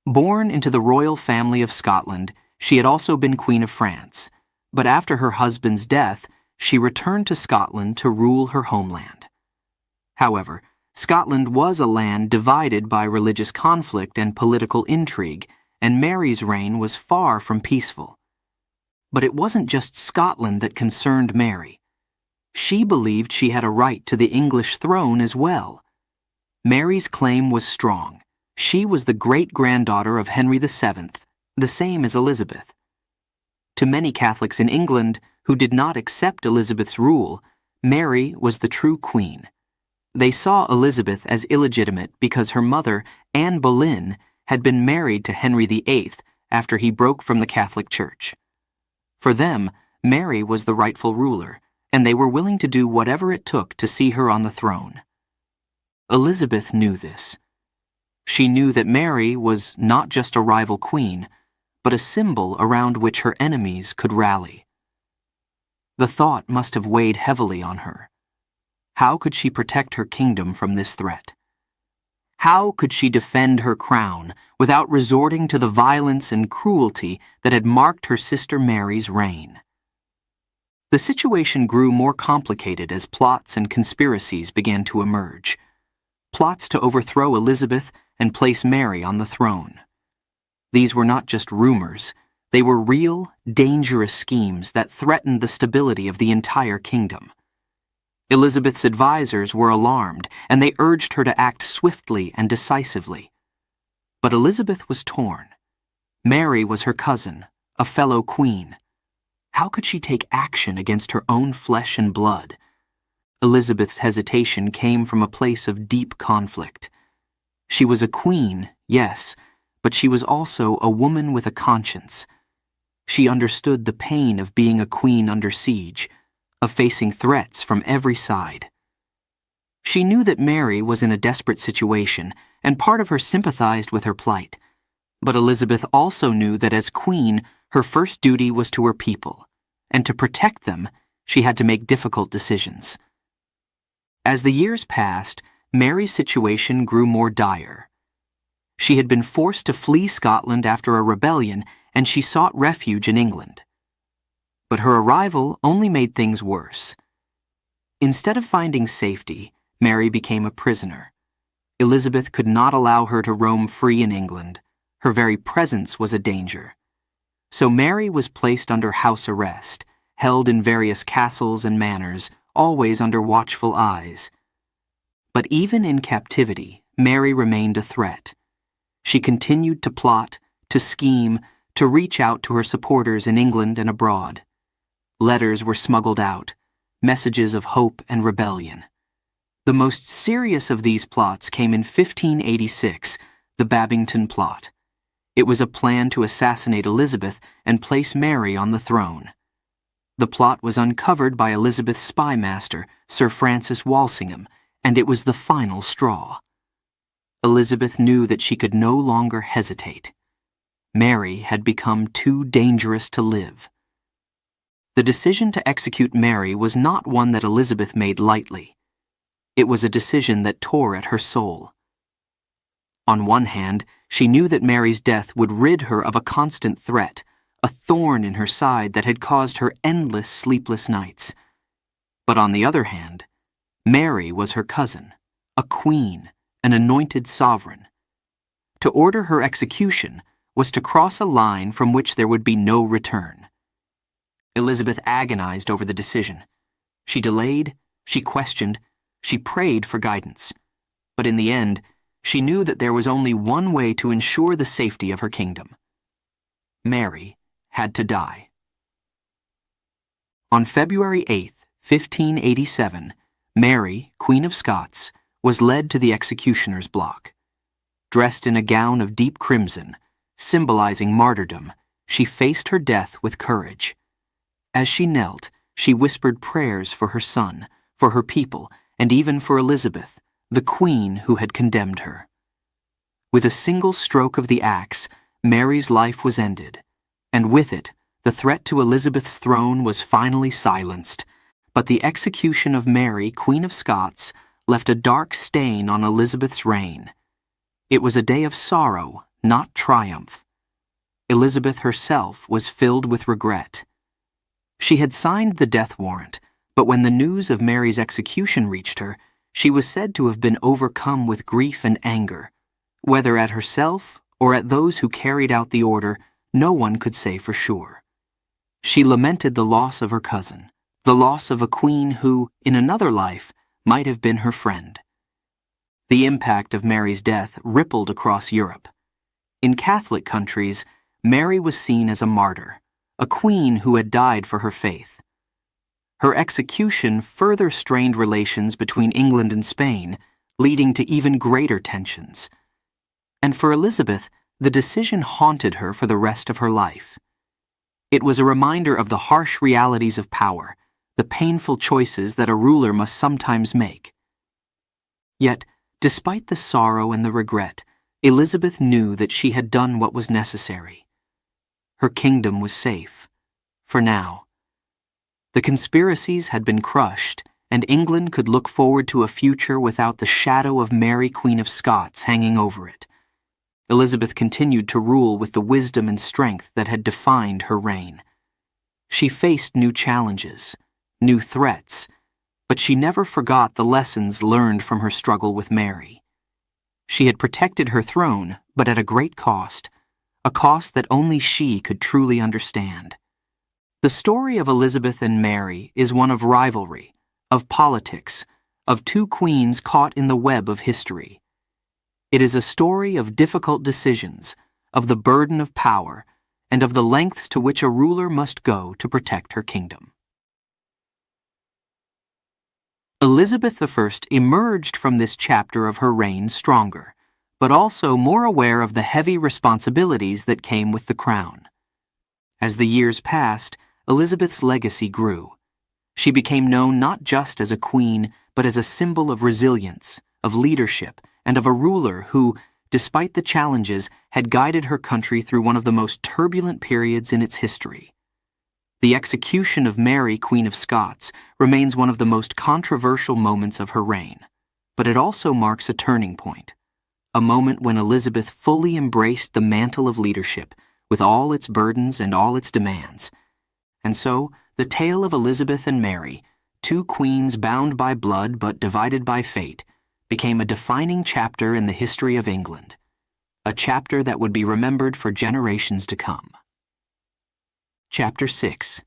Born into the royal family of Scotland, she had also been Queen of France, but after her husband's death, she returned to Scotland to rule her homeland. However, Scotland was a land divided by religious conflict and political intrigue, and Mary's reign was far from peaceful. But it wasn't just Scotland that concerned Mary. She believed she had a right to the English throne as well. Mary's claim was strong. She was the great-granddaughter of Henry VII, the same as Elizabeth. To many Catholics in England who did not accept Elizabeth's rule, Mary was the true queen. They saw Elizabeth as illegitimate because her mother, Anne Boleyn, had been married to Henry VIII after he broke from the Catholic Church. For them, Mary was the rightful ruler, and they were willing to do whatever it took to see her on the throne. Elizabeth knew this. She knew that Mary was not just a rival queen, but a symbol around which her enemies could rally. The thought must have weighed heavily on her. How could she protect her kingdom from this threat? How could she defend her crown without resorting to the violence and cruelty that had marked her sister Mary's reign? The situation grew more complicated as plots and conspiracies began to emerge. Plots to overthrow Elizabeth and place Mary on the throne. These were not just rumors, they were real, dangerous schemes that threatened the stability of the entire kingdom. Elizabeth's advisors were alarmed, and they urged her to act swiftly and decisively. But Elizabeth was torn. Mary was her cousin, a fellow queen. How could she take action against her own flesh and blood? Elizabeth's hesitation came from a place of deep conflict. She was a queen, yes, but she was also a woman with a conscience. She understood the pain of being a queen under siege, of facing threats from every side. She knew that Mary was in a desperate situation, and part of her sympathized with her plight. But Elizabeth also knew that as queen, her first duty was to her people, and to protect them, she had to make difficult decisions. As the years passed, Mary's situation grew more dire. She had been forced to flee Scotland after a rebellion, and she sought refuge in England. But her arrival only made things worse. Instead of finding safety, Mary became a prisoner. Elizabeth could not allow her to roam free in England. Her very presence was a danger. So Mary was placed under house arrest, held in various castles and manors, always under watchful eyes. But even in captivity, Mary remained a threat. She continued to plot, to scheme, to reach out to her supporters in England and abroad. Letters were smuggled out, messages of hope and rebellion. The most serious of these plots came in 1586, the Babington Plot. It was a plan to assassinate Elizabeth and place Mary on the throne. The plot was uncovered by Elizabeth's spy master, Sir Francis Walsingham, and it was the final straw. Elizabeth knew that she could no longer hesitate. Mary had become too dangerous to live. The decision to execute Mary was not one that Elizabeth made lightly. It was a decision that tore at her soul. On one hand, she knew that Mary's death would rid her of a constant threat, a thorn in her side that had caused her endless sleepless nights. But on the other hand, Mary was her cousin, a queen, an anointed sovereign. To order her execution was to cross a line from which there would be no return. Elizabeth agonized over the decision. She delayed, she questioned, she prayed for guidance. But in the end, she knew that there was only one way to ensure the safety of her kingdom. Mary had to die. On February 8, 1587, Mary, Queen of Scots, was led to the executioner's block. Dressed in a gown of deep crimson, symbolizing martyrdom, she faced her death with courage. As she knelt, she whispered prayers for her son, for her people, and even for Elizabeth, the queen who had condemned her. With a single stroke of the axe, Mary's life was ended, and with it, the threat to Elizabeth's throne was finally silenced. But the execution of Mary, Queen of Scots, left a dark stain on Elizabeth's reign. It was a day of sorrow, not triumph. Elizabeth herself was filled with regret. She had signed the death warrant, but when the news of Mary's execution reached her, she was said to have been overcome with grief and anger. Whether at herself or at those who carried out the order, no one could say for sure. She lamented the loss of her cousin, the loss of a queen who, in another life, might have been her friend. The impact of Mary's death rippled across Europe. In Catholic countries, Mary was seen as a martyr, a queen who had died for her faith. Her execution further strained relations between England and Spain, leading to even greater tensions. And for Elizabeth, the decision haunted her for the rest of her life. It was a reminder of the harsh realities of power, the painful choices that a ruler must sometimes make. Yet, despite the sorrow and the regret, Elizabeth knew that she had done what was necessary. Her kingdom was safe, for now. The conspiracies had been crushed, and England could look forward to a future without the shadow of Mary, Queen of Scots, hanging over it. Elizabeth continued to rule with the wisdom and strength that had defined her reign. She faced new challenges, new threats, but she never forgot the lessons learned from her struggle with Mary. She had protected her throne, but at a great cost, a cost that only she could truly understand. The story of Elizabeth and Mary is one of rivalry, of politics, of two queens caught in the web of history. It is a story of difficult decisions, of the burden of power, and of the lengths to which a ruler must go to protect her kingdom. Elizabeth I emerged from this chapter of her reign stronger, but also more aware of the heavy responsibilities that came with the crown. As the years passed, Elizabeth's legacy grew. She became known not just as a queen, but as a symbol of resilience, of leadership, and of a ruler who, despite the challenges, had guided her country through one of the most turbulent periods in its history. The execution of Mary, Queen of Scots, remains one of the most controversial moments of her reign, but it also marks a turning point, a moment when Elizabeth fully embraced the mantle of leadership, with all its burdens and all its demands. And so, the tale of Elizabeth and Mary, two queens bound by blood but divided by fate, became a defining chapter in the history of England, a chapter that would be remembered for generations to come. Chapter 6.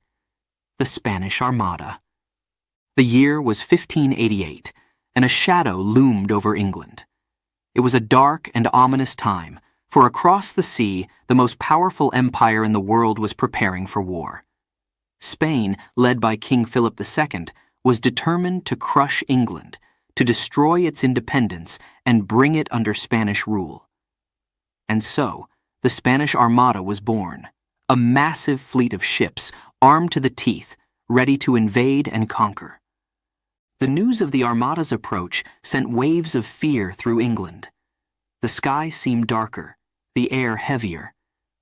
The Spanish Armada. The year was 1588, and a shadow loomed over England. It was a dark and ominous time, for across the sea, the most powerful empire in the world was preparing for war. Spain, led by King Philip II, was determined to crush England, to destroy its independence and bring it under Spanish rule. And so, the Spanish Armada was born, a massive fleet of ships armed to the teeth, ready to invade and conquer. The news of the Armada's approach sent waves of fear through England. The sky seemed darker, the air heavier,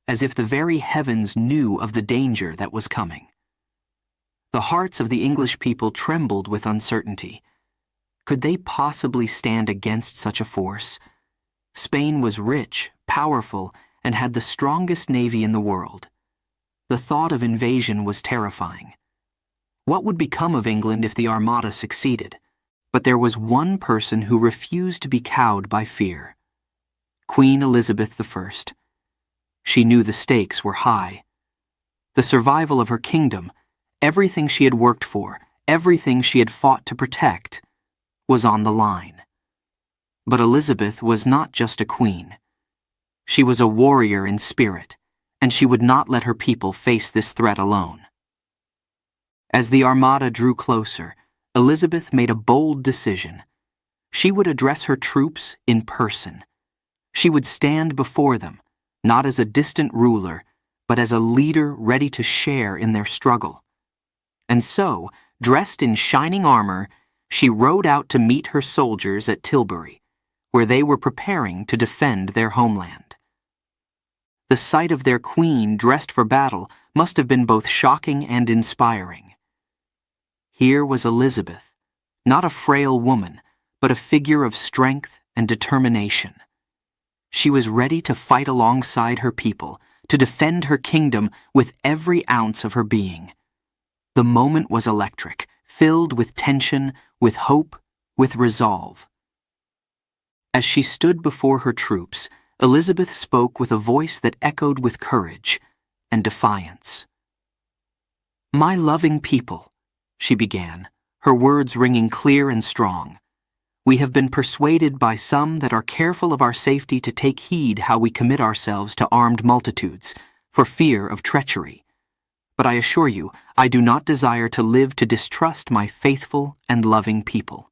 as if the very heavens knew of the danger that was coming. The hearts of the English people trembled with uncertainty. Could they possibly stand against such a force? Spain was rich, powerful, and had the strongest navy in the world. The thought of invasion was terrifying. What would become of England if the Armada succeeded? But there was one person who refused to be cowed by fear: Queen Elizabeth I. She knew the stakes were high. The survival of her kingdom, everything she had worked for, everything she had fought to protect, was on the line. But Elizabeth was not just a queen. She was a warrior in spirit, and she would not let her people face this threat alone. As the Armada drew closer, Elizabeth made a bold decision. She would address her troops in person. She would stand before them, not as a distant ruler, but as a leader ready to share in their struggle. And so, dressed in shining armor, she rode out to meet her soldiers at Tilbury, where they were preparing to defend their homeland. The sight of their queen dressed for battle must have been both shocking and inspiring. Here was Elizabeth, not a frail woman, but a figure of strength and determination. She was ready to fight alongside her people, to defend her kingdom with every ounce of her being. The moment was electric, filled with tension, with hope, with resolve. As she stood before her troops, Elizabeth spoke with a voice that echoed with courage and defiance. "My loving people," she began, her words ringing clear and strong, "we have been persuaded by some that are careful of our safety to take heed how we commit ourselves to armed multitudes, for fear of treachery. But I assure you, I do not desire to live to distrust my faithful and loving people."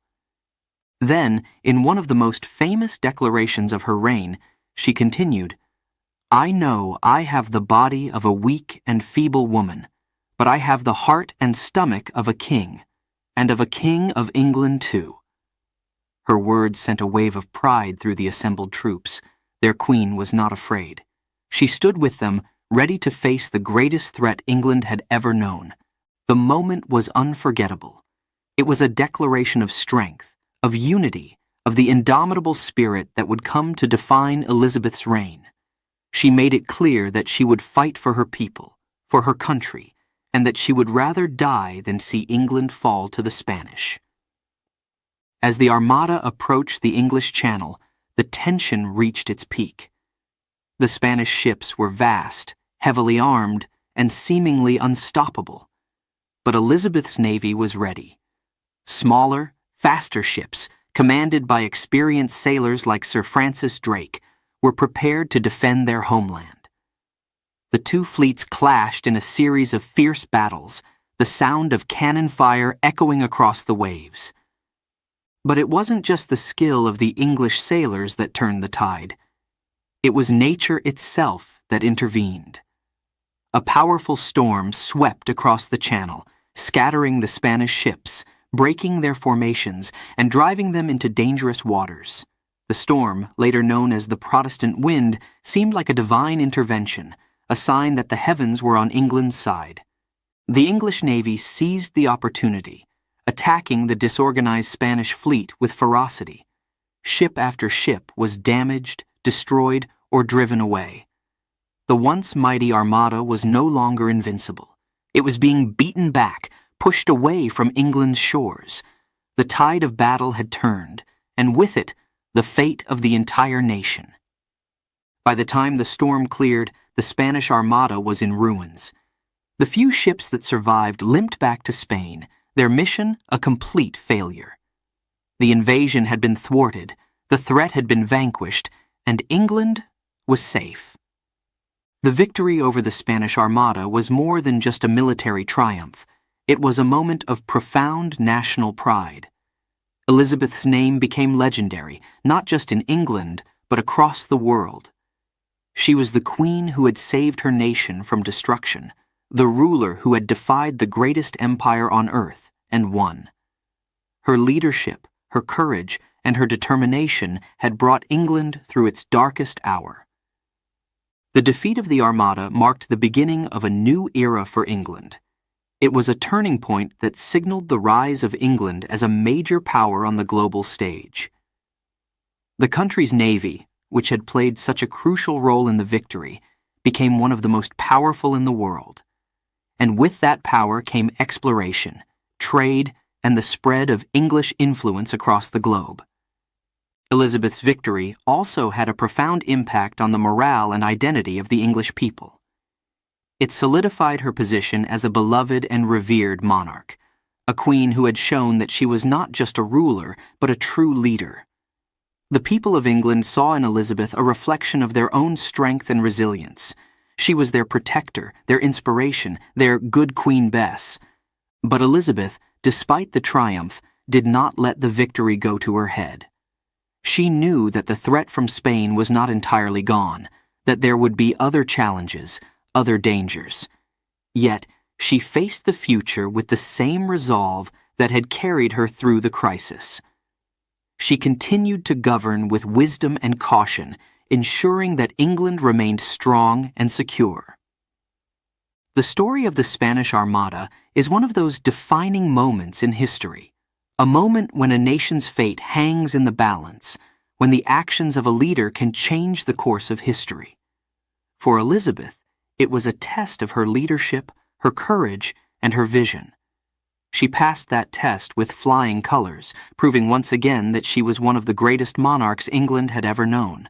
Then, in one of the most famous declarations of her reign, she continued, "I know I have the body of a weak and feeble woman, but I have the heart and stomach of a king, and of a king of England too." Her words sent a wave of pride through the assembled troops. Their queen was not afraid. She stood with them, ready to face the greatest threat England had ever known. The moment was unforgettable. It was a declaration of strength, of unity, of the indomitable spirit that would come to define Elizabeth's reign. She made it clear that she would fight for her people, for her country, and that she would rather die than see England fall to the Spanish. As the Armada approached the English Channel, the tension reached its peak. The Spanish ships were vast, heavily armed, and seemingly unstoppable. But Elizabeth's navy was ready. Smaller, faster ships, commanded by experienced sailors like Sir Francis Drake, were prepared to defend their homeland. The two fleets clashed in a series of fierce battles, the sound of cannon fire echoing across the waves. But it wasn't just the skill of the English sailors that turned the tide. It was nature itself that intervened. A powerful storm swept across the channel, scattering the Spanish ships, breaking their formations, and driving them into dangerous waters. The storm, later known as the Protestant Wind, seemed like a divine intervention, a sign that the heavens were on England's side. The English navy seized the opportunity, attacking the disorganized Spanish fleet with ferocity. Ship after ship was damaged, destroyed, or driven away. The once mighty Armada was no longer invincible. It was being beaten back, pushed away from England's shores. The tide of battle had turned, and with it, the fate of the entire nation. By the time the storm cleared, the Spanish Armada was in ruins. The few ships that survived limped back to Spain, their mission a complete failure. The invasion had been thwarted, the threat had been vanquished, and England was safe. The victory over the Spanish Armada was more than just a military triumph. It was a moment of profound national pride. Elizabeth's name became legendary, not just in England, but across the world. She was the queen who had saved her nation from destruction, the ruler who had defied the greatest empire on earth and won. Her leadership, her courage, and her determination had brought England through its darkest hour. The defeat of the Armada marked the beginning of a new era for England. It was a turning point that signaled the rise of England as a major power on the global stage. The country's navy, which had played such a crucial role in the victory, became one of the most powerful in the world. And with that power came exploration, trade, and the spread of English influence across the globe. Elizabeth's victory also had a profound impact on the morale and identity of the English people. It solidified her position as a beloved and revered monarch, a queen who had shown that she was not just a ruler, but a true leader. The people of England saw in Elizabeth a reflection of their own strength and resilience. She was their protector, their inspiration, their good Queen Bess. But Elizabeth, despite the triumph, did not let the victory go to her head. She knew that the threat from Spain was not entirely gone, that there would be other challenges, other dangers. Yet, she faced the future with the same resolve that had carried her through the crisis. She continued to govern with wisdom and caution, ensuring that England remained strong and secure. The story of the Spanish Armada is one of those defining moments in history, a moment when a nation's fate hangs in the balance, when the actions of a leader can change the course of history. For Elizabeth, it was a test of her leadership, her courage, and her vision. She passed that test with flying colors, proving once again that she was one of the greatest monarchs England had ever known.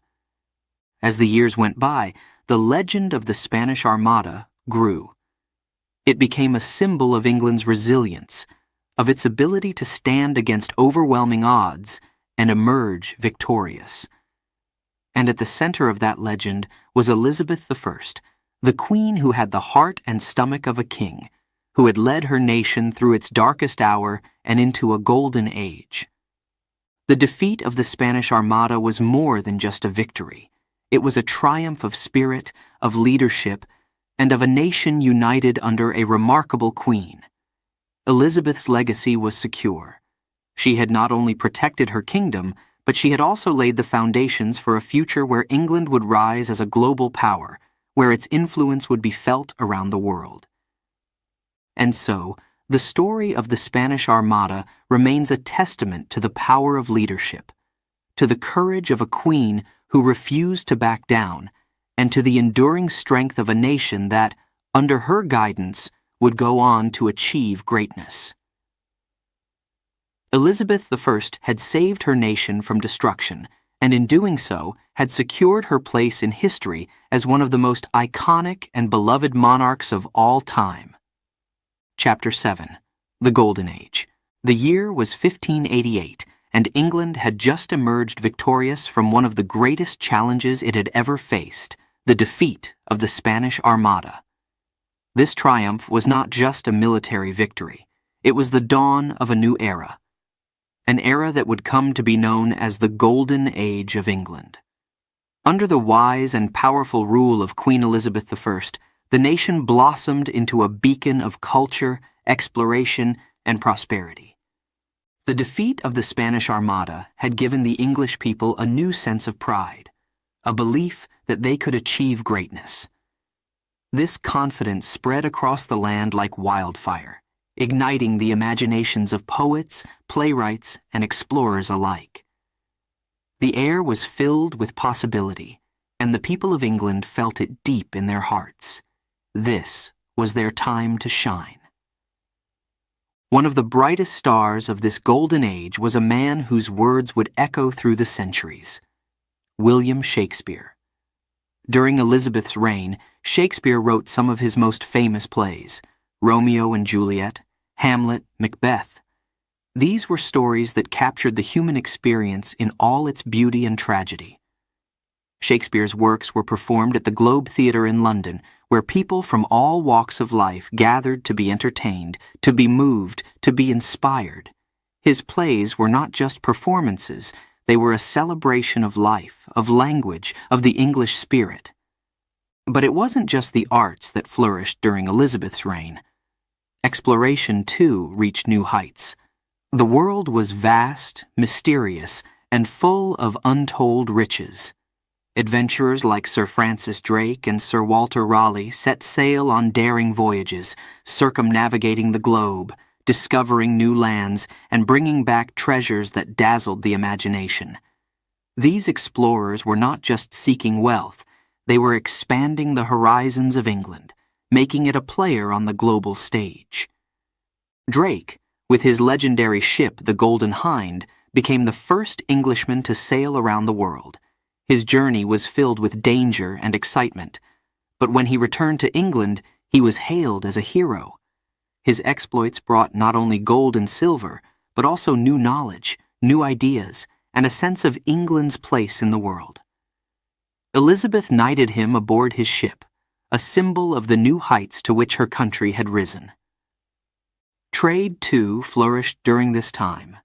As the years went by, the legend of the Spanish Armada grew. It became a symbol of England's resilience, of its ability to stand against overwhelming odds and emerge victorious. And at the center of that legend was Elizabeth I, the queen who had the heart and stomach of a king, who had led her nation through its darkest hour and into a golden age. The defeat of the Spanish Armada was more than just a victory. It was a triumph of spirit, of leadership, and of a nation united under a remarkable queen. Elizabeth's legacy was secure. She had not only protected her kingdom, but she had also laid the foundations for a future where England would rise as a global power, where its influence would be felt around the world. And so, the story of the Spanish Armada remains a testament to the power of leadership, to the courage of a queen who refused to back down, and to the enduring strength of a nation that, under her guidance, would go on to achieve greatness. Elizabeth I had saved her nation from destruction, and in doing so had secured her place in history as one of the most iconic and beloved monarchs of all time. Chapter 7. The Golden Age. The year was 1588, and England had just emerged victorious from one of the greatest challenges it had ever faced, the defeat of the Spanish Armada. This triumph was not just a military victory. It was the dawn of a new era, an era that would come to be known as the Golden Age of England. Under the wise and powerful rule of Queen Elizabeth I, the nation blossomed into a beacon of culture, exploration, and prosperity. The defeat of the Spanish Armada had given the English people a new sense of pride, a belief that they could achieve greatness. This confidence spread across the land like wildfire, igniting the imaginations of poets, playwrights, and explorers alike. The air was filled with possibility, and the people of England felt it deep in their hearts. This was their time to shine. One of the brightest stars of this golden age was a man whose words would echo through the centuries: William Shakespeare. During Elizabeth's reign, Shakespeare wrote some of his most famous plays: Romeo and Juliet, Hamlet, Macbeth. These were stories that captured the human experience in all its beauty and tragedy. Shakespeare's works were performed at the Globe Theatre in London, where people from all walks of life gathered to be entertained, to be moved, to be inspired. His plays were not just performances. They were a celebration of life, of language, of the English spirit. But it wasn't just the arts that flourished during Elizabeth's reign. Exploration, too, reached new heights. The world was vast, mysterious, and full of untold riches. Adventurers like Sir Francis Drake and Sir Walter Raleigh set sail on daring voyages, circumnavigating the globe, discovering new lands, and bringing back treasures that dazzled the imagination. These explorers were not just seeking wealth, they were expanding the horizons of England, making it a player on the global stage. Drake, with his legendary ship the Golden Hind, became the first Englishman to sail around the world. His journey was filled with danger and excitement, but when he returned to England, he was hailed as a hero. His exploits brought not only gold and silver, but also new knowledge, new ideas, and a sense of England's place in the world. Elizabeth knighted him aboard his ship, a symbol of the new heights to which her country had risen. Trade, too, flourished during this time.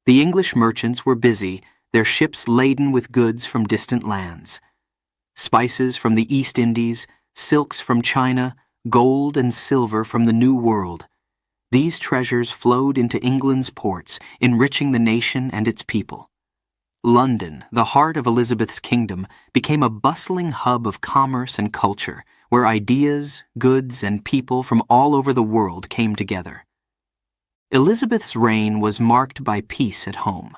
The English merchants were busy, their ships laden with goods from distant lands. Spices from the East Indies, silks from China, gold and silver from the New World. These treasures flowed into England's ports, enriching the nation and its people. London, the heart of Elizabeth's kingdom, became a bustling hub of commerce and culture, where ideas, goods, and people from all over the world came together. Elizabeth's reign was marked by peace at home.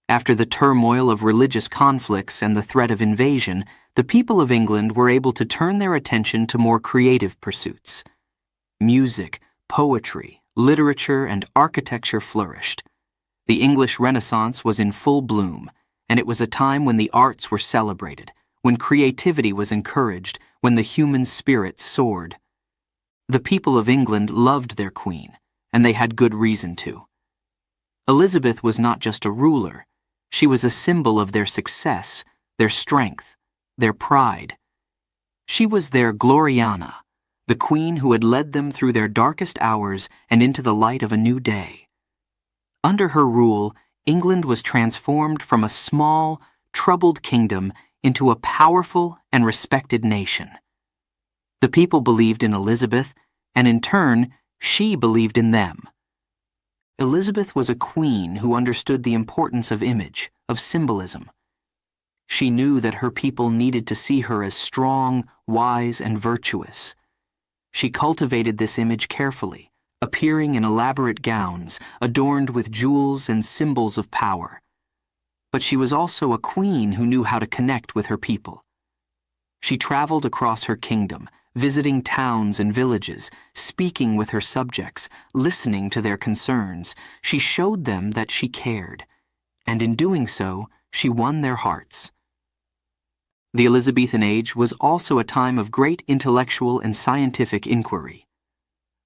After the turmoil of religious conflicts and the threat of invasion, the people of England were able to turn their attention to more creative pursuits. Music, poetry, literature, and architecture flourished. The English Renaissance was in full bloom, and it was a time when the arts were celebrated, when creativity was encouraged, when the human spirit soared. The people of England loved their queen, and they had good reason to. Elizabeth was not just a ruler. She was a symbol of their success, their strength, their pride. She was their Gloriana, the queen who had led them through their darkest hours and into the light of a new day. Under her rule, England was transformed from a small, troubled kingdom into a powerful and respected nation. The people believed in Elizabeth, and in turn, she believed in them. Elizabeth was a queen who understood the importance of image, of symbolism. She knew that her people needed to see her as strong, wise, and virtuous. She cultivated this image carefully, appearing in elaborate gowns, adorned with jewels and symbols of power. But she was also a queen who knew how to connect with her people. She traveled across her kingdom, visiting towns and villages, speaking with her subjects, listening to their concerns. She showed them that she cared, and in doing so, she won their hearts. The Elizabethan age was also a time of great intellectual and scientific inquiry.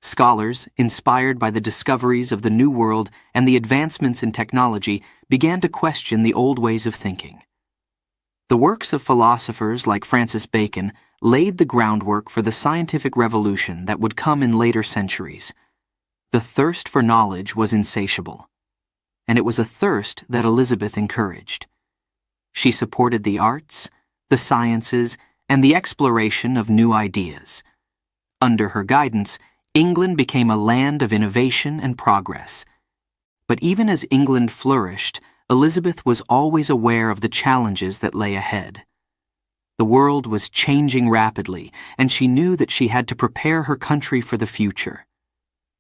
Scholars, inspired by the discoveries of the New World and the advancements in technology, began to question the old ways of thinking. The works of philosophers like Francis Bacon laid the groundwork for the scientific revolution that would come in later centuries. The thirst for knowledge was insatiable, and it was a thirst that Elizabeth encouraged. She supported the arts, the sciences, and the exploration of new ideas. Under her guidance, England became a land of innovation and progress. But even as England flourished, Elizabeth was always aware of the challenges that lay ahead. The world was changing rapidly, and she knew that she had to prepare her country for the future.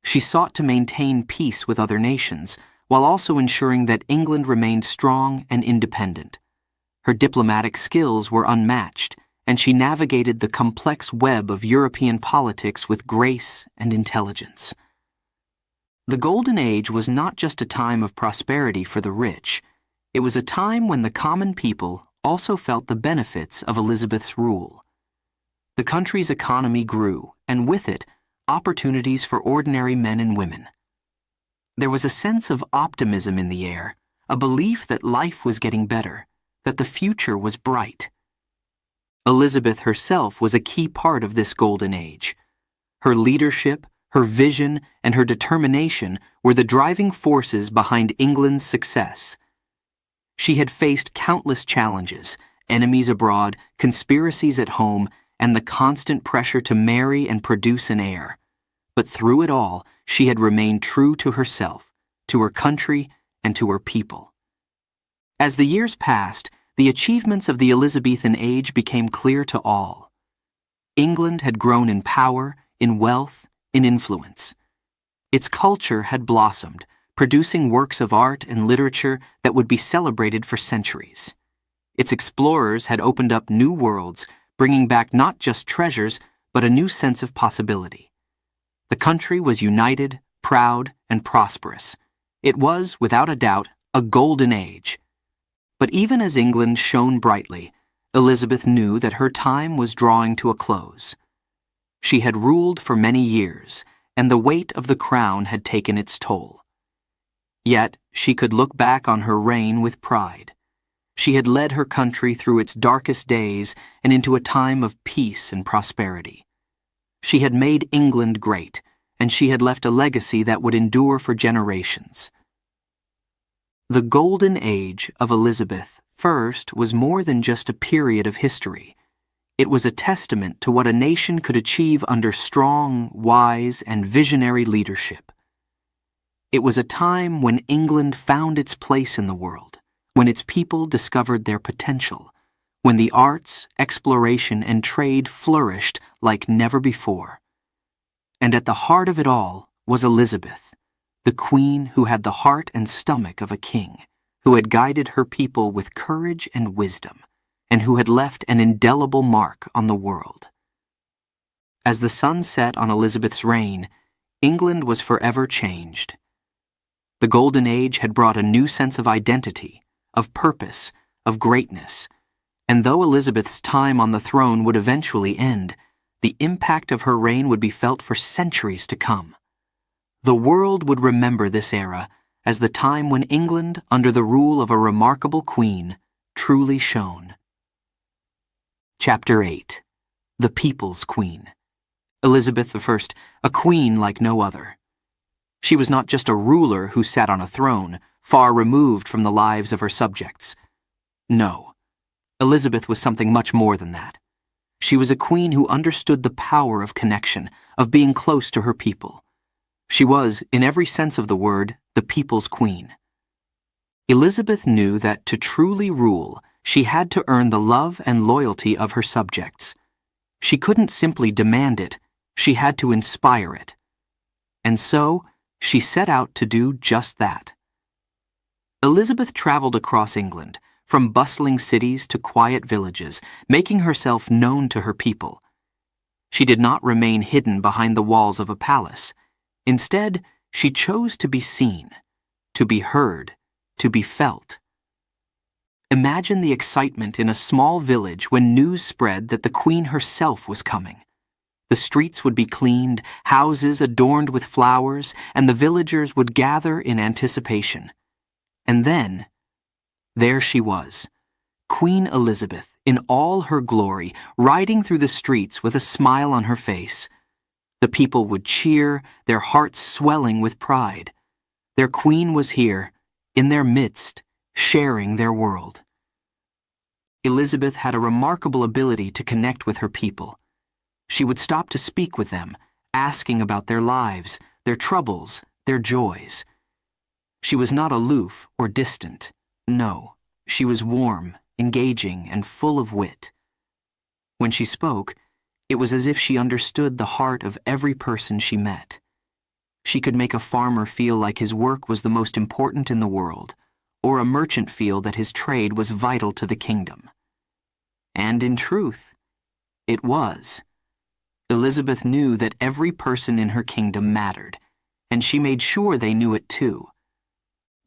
She sought to maintain peace with other nations, while also ensuring that England remained strong and independent. Her diplomatic skills were unmatched, and she navigated the complex web of European politics with grace and intelligence. The Golden Age was not just a time of prosperity for the rich. It was a time when the common people also felt the benefits of Elizabeth's rule. The country's economy grew, and with it, opportunities for ordinary men and women. There was a sense of optimism in the air, a belief that life was getting better, that the future was bright. Elizabeth herself was a key part of this Golden Age. Her leadership, her vision, and her determination were the driving forces behind England's success. She had faced countless challenges, enemies abroad, conspiracies at home, and the constant pressure to marry and produce an heir. But through it all, she had remained true to herself, to her country, and to her people. As the years passed, the achievements of the Elizabethan age became clear to all. England had grown in power, in wealth, in influence. Its culture had blossomed, producing works of art and literature that would be celebrated for centuries. Its explorers had opened up new worlds, bringing back not just treasures, but a new sense of possibility. The country was united, proud, and prosperous. It was, without a doubt, a golden age. But even as England shone brightly, Elizabeth knew that her time was drawing to a close. She had ruled for many years, and the weight of the crown had taken its toll. Yet she could look back on her reign with pride. She had led her country through its darkest days and into a time of peace and prosperity. She had made England great, and she had left a legacy that would endure for generations. The golden age of Elizabeth I was more than just a period of history. It was a testament to what a nation could achieve under strong, wise, and visionary leadership. It was a time when England found its place in the world, when its people discovered their potential, when the arts, exploration, and trade flourished like never before. And at the heart of it all was Elizabeth, the queen who had the heart and stomach of a king, who had guided her people with courage and wisdom, and who had left an indelible mark on the world. As the sun set on Elizabeth's reign, England was forever changed. The Golden Age had brought a new sense of identity, of purpose, of greatness, and though Elizabeth's time on the throne would eventually end, the impact of her reign would be felt for centuries to come. The world would remember this era as the time when England, under the rule of a remarkable queen, truly shone. Chapter 8. The People's Queen. Elizabeth I, a queen like no other. She was not just a ruler who sat on a throne, far removed from the lives of her subjects. No, Elizabeth was something much more than that. She was a queen who understood the power of connection, of being close to her people. She was, in every sense of the word, the people's queen. Elizabeth knew that to truly rule, she had to earn the love and loyalty of her subjects. She couldn't simply demand it, she had to inspire it. And so, she set out to do just that. Elizabeth traveled across England, from bustling cities to quiet villages, making herself known to her people. She did not remain hidden behind the walls of a palace. Instead, she chose to be seen, to be heard, to be felt. Imagine the excitement in a small village when news spread that the Queen herself was coming. The streets would be cleaned, houses adorned with flowers, and the villagers would gather in anticipation. And then, there she was, Queen Elizabeth, in all her glory, riding through the streets with a smile on her face. The people would cheer, their hearts swelling with pride. Their queen was here, in their midst, sharing their world. Elizabeth had a remarkable ability to connect with her people. She would stop to speak with them, asking about their lives, their troubles, their joys. She was not aloof or distant. No, she was warm, engaging, and full of wit. When she spoke, it was as if she understood the heart of every person she met. She could make a farmer feel like his work was the most important in the world, or a merchant feel that his trade was vital to the kingdom. And in truth, it was. Elizabeth knew that every person in her kingdom mattered, and she made sure they knew it too.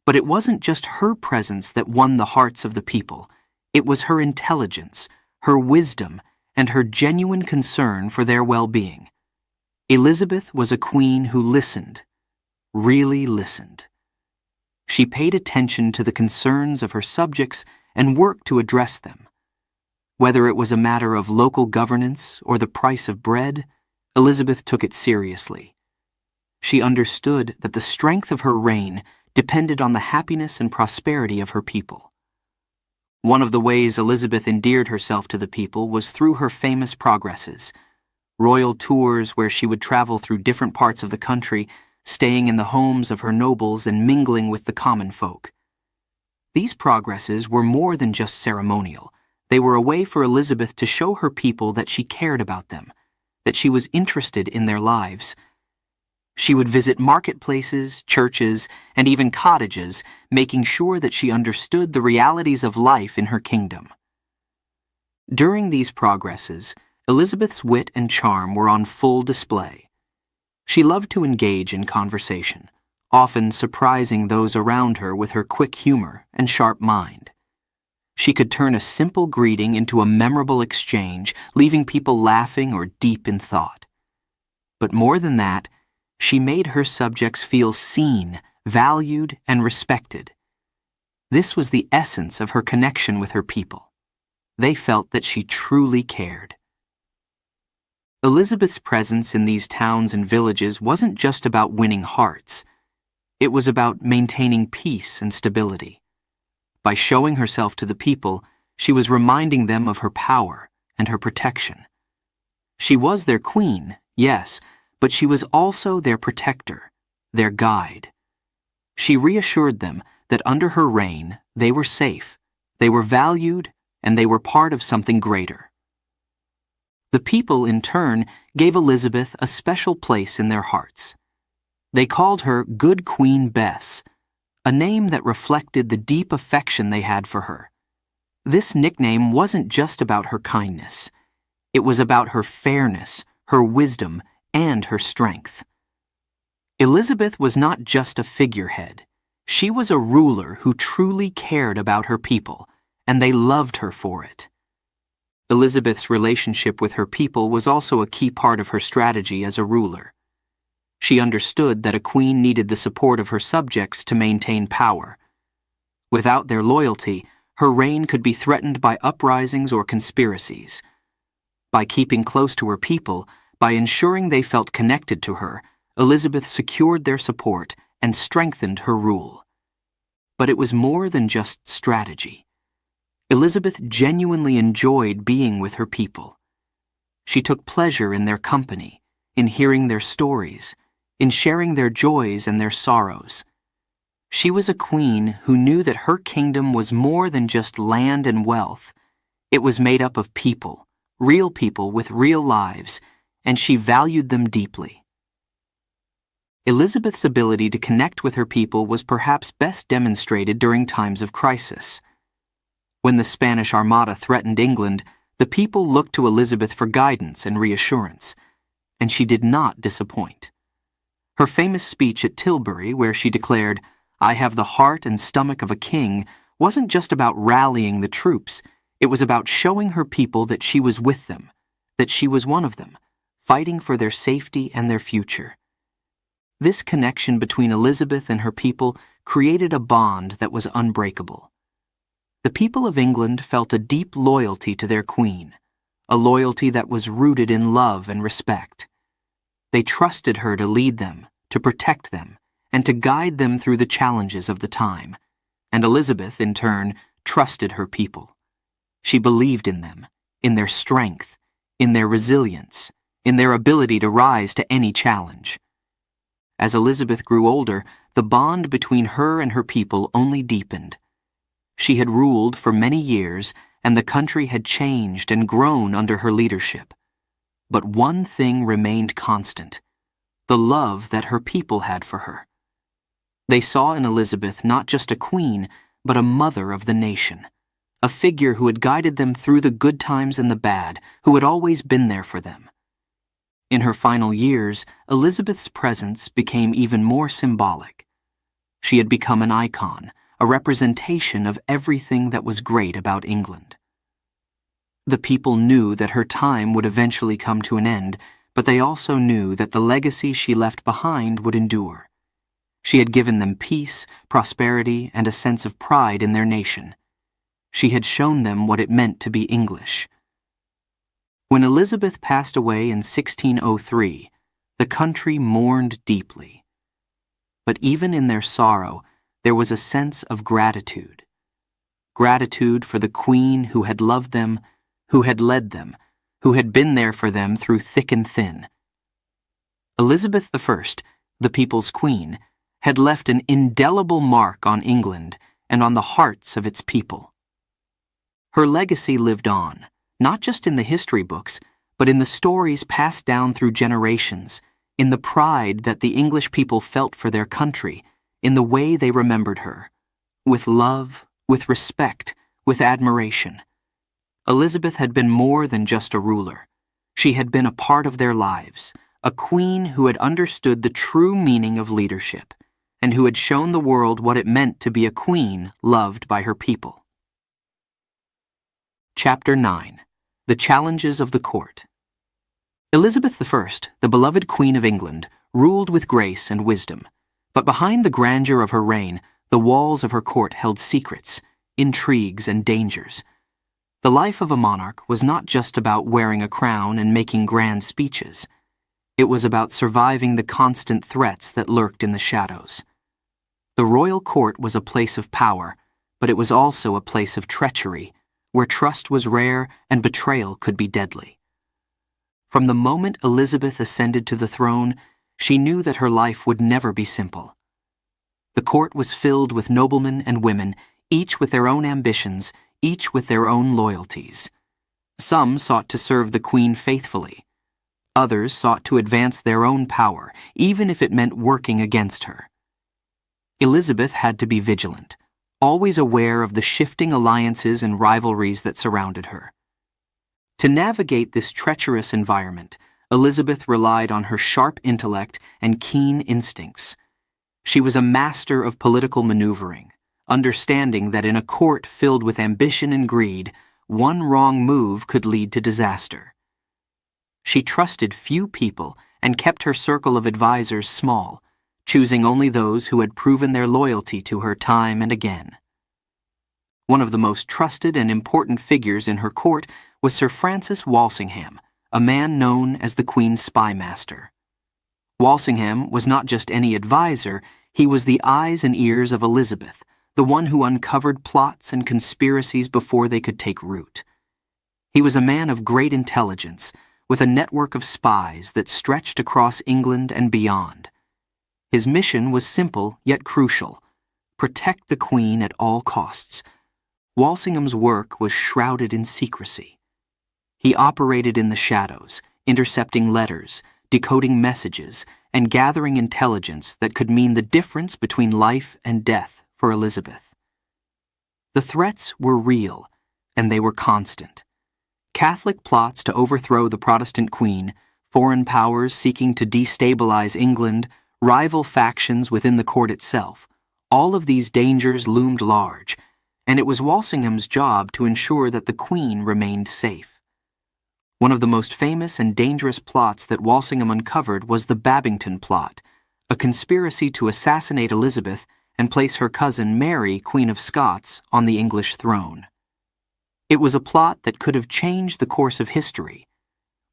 But it wasn't just her presence that won the hearts of the people. It was her intelligence, her wisdom, and her genuine concern for their well-being. Elizabeth was a queen who listened, really listened. She paid attention to the concerns of her subjects and worked to address them. Whether it was a matter of local governance or the price of bread, Elizabeth took it seriously. She understood that the strength of her reign depended on the happiness and prosperity of her people. One of the ways Elizabeth endeared herself to the people was through her famous progresses, royal tours where she would travel through different parts of the country, staying in the homes of her nobles and mingling with the common folk. These progresses were more than just ceremonial. They were a way for Elizabeth to show her people that she cared about them, that she was interested in their lives. She would visit marketplaces, churches, and even cottages, making sure that she understood the realities of life in her kingdom. During these progresses, Elizabeth's wit and charm were on full display. She loved to engage in conversation, often surprising those around her with her quick humor and sharp mind. She could turn a simple greeting into a memorable exchange, leaving people laughing or deep in thought. But more than that, she made her subjects feel seen, valued, and respected. This was the essence of her connection with her people. They felt that she truly cared. Elizabeth's presence in these towns and villages wasn't just about winning hearts. It was about maintaining peace and stability. By showing herself to the people, she was reminding them of her power and her protection. She was their queen, yes, but she was also their protector, their guide. She reassured them that under her reign, they were safe, they were valued, and they were part of something greater. The people, in turn, gave Elizabeth a special place in their hearts. They called her Good Queen Bess, a name that reflected the deep affection they had for her. This nickname wasn't just about her kindness. It was about her fairness, her wisdom, and her strength. Elizabeth was not just a figurehead. She was a ruler who truly cared about her people, and they loved her for it. Elizabeth's relationship with her people was also a key part of her strategy as a ruler. She understood that a queen needed the support of her subjects to maintain power. Without their loyalty, her reign could be threatened by uprisings or conspiracies. By keeping close to her people, by ensuring they felt connected to her, Elizabeth secured their support and strengthened her rule. But it was more than just strategy. Elizabeth genuinely enjoyed being with her people. She took pleasure in their company, in hearing their stories, in sharing their joys and their sorrows. She was a queen who knew that her kingdom was more than just land and wealth. It was made up of people with real lives, and she valued them deeply. Elizabeth's ability to connect with her people was perhaps best demonstrated during times of crisis. When the Spanish Armada threatened England, the people looked to Elizabeth for guidance and reassurance, and she did not disappoint. Her famous speech at Tilbury, where she declared, "I have the heart and stomach of a king," wasn't just about rallying the troops. It was about showing her people that she was with them, that she was one of them, fighting for their safety and their future. This connection between Elizabeth and her people created a bond that was unbreakable. The people of England felt a deep loyalty to their queen, a loyalty that was rooted in love and respect. They trusted her to lead them, to protect them, and to guide them through the challenges of the time. And Elizabeth, in turn, trusted her people. She believed in them, in their strength, in their resilience, in their ability to rise to any challenge. As Elizabeth grew older, the bond between her and her people only deepened. She had ruled for many years, and the country had changed and grown under her leadership. But one thing remained constant: the love that her people had for her. They saw in Elizabeth not just a queen, but a mother of the nation, a figure who had guided them through the good times and the bad, who had always been there for them. In her final years, Elizabeth's presence became even more symbolic. She had become an icon, a representation of everything that was great about England. The people knew that her time would eventually come to an end, but they also knew that the legacy she left behind would endure. She had given them peace, prosperity, and a sense of pride in their nation. She had shown them what it meant to be English. When Elizabeth passed away in 1603, the country mourned deeply. But even in their sorrow, there was a sense of gratitude. Gratitude for the queen who had loved them, who had led them, who had been there for them through thick and thin. Elizabeth I, the people's queen, had left an indelible mark on England and on the hearts of its people. Her legacy lived on, not just in the history books, but in the stories passed down through generations, in the pride that the English people felt for their country, in the way they remembered her, with love, with respect, with admiration. Elizabeth had been more than just a ruler. She had been a part of their lives, a queen who had understood the true meaning of leadership, and who had shown the world what it meant to be a queen loved by her people. Chapter 9. The Challenges of the Court. Elizabeth I, the beloved Queen of England, ruled with grace and wisdom, but behind the grandeur of her reign, the walls of her court held secrets, intrigues, and dangers. The life of a monarch was not just about wearing a crown and making grand speeches. It was about surviving the constant threats that lurked in the shadows. The royal court was a place of power, but it was also a place of treachery, where trust was rare and betrayal could be deadly. From the moment Elizabeth ascended to the throne, she knew that her life would never be simple. The court was filled with noblemen and women, each with their own ambitions, each with their own loyalties. Some sought to serve the queen faithfully. Others sought to advance their own power, even if it meant working against her. Elizabeth had to be vigilant, always aware of the shifting alliances and rivalries that surrounded her. To navigate this treacherous environment, Elizabeth relied on her sharp intellect and keen instincts. She was a master of political maneuvering, understanding that in a court filled with ambition and greed, one wrong move could lead to disaster. She trusted few people and kept her circle of advisors small, choosing only those who had proven their loyalty to her time and again. One of the most trusted and important figures in her court was Sir Francis Walsingham, a man known as the Queen's spy master. Walsingham was not just any advisor, he was the eyes and ears of Elizabeth, the one who uncovered plots and conspiracies before they could take root. He was a man of great intelligence, with a network of spies that stretched across England and beyond. His mission was simple yet crucial: protect the Queen at all costs. Walsingham's work was shrouded in secrecy. He operated in the shadows, intercepting letters, decoding messages, and gathering intelligence that could mean the difference between life and death for Elizabeth. The threats were real, and they were constant. Catholic plots to overthrow the Protestant Queen, foreign powers seeking to destabilize England, rival factions within the court itself, all of these dangers loomed large, and it was Walsingham's job to ensure that the Queen remained safe. One of the most famous and dangerous plots that Walsingham uncovered was the Babington Plot, a conspiracy to assassinate Elizabeth and place her cousin Mary, Queen of Scots, on the English throne. It was a plot that could have changed the course of history,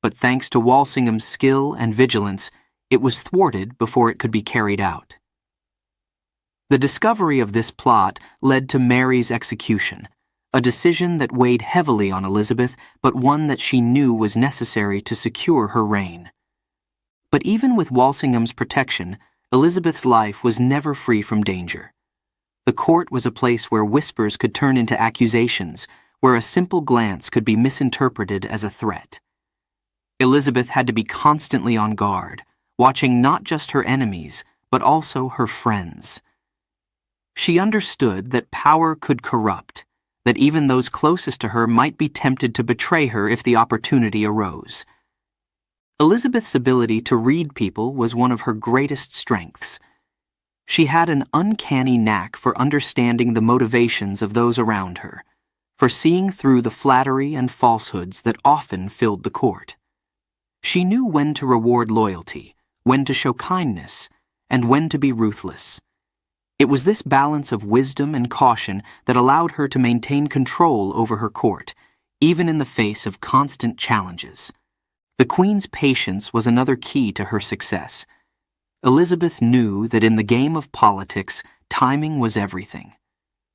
but thanks to Walsingham's skill and vigilance, it was thwarted before it could be carried out. The discovery of this plot led to Mary's execution, a decision that weighed heavily on Elizabeth, but one that she knew was necessary to secure her reign. But even with Walsingham's protection, Elizabeth's life was never free from danger. The court was a place where whispers could turn into accusations, where a simple glance could be misinterpreted as a threat. Elizabeth had to be constantly on guard, watching not just her enemies, but also her friends. She understood that power could corrupt, that even those closest to her might be tempted to betray her if the opportunity arose. Elizabeth's ability to read people was one of her greatest strengths. She had an uncanny knack for understanding the motivations of those around her, for seeing through the flattery and falsehoods that often filled the court. She knew when to reward loyalty, when to show kindness, and when to be ruthless. It was this balance of wisdom and caution that allowed her to maintain control over her court, even in the face of constant challenges. The Queen's patience was another key to her success. Elizabeth knew that in the game of politics, timing was everything.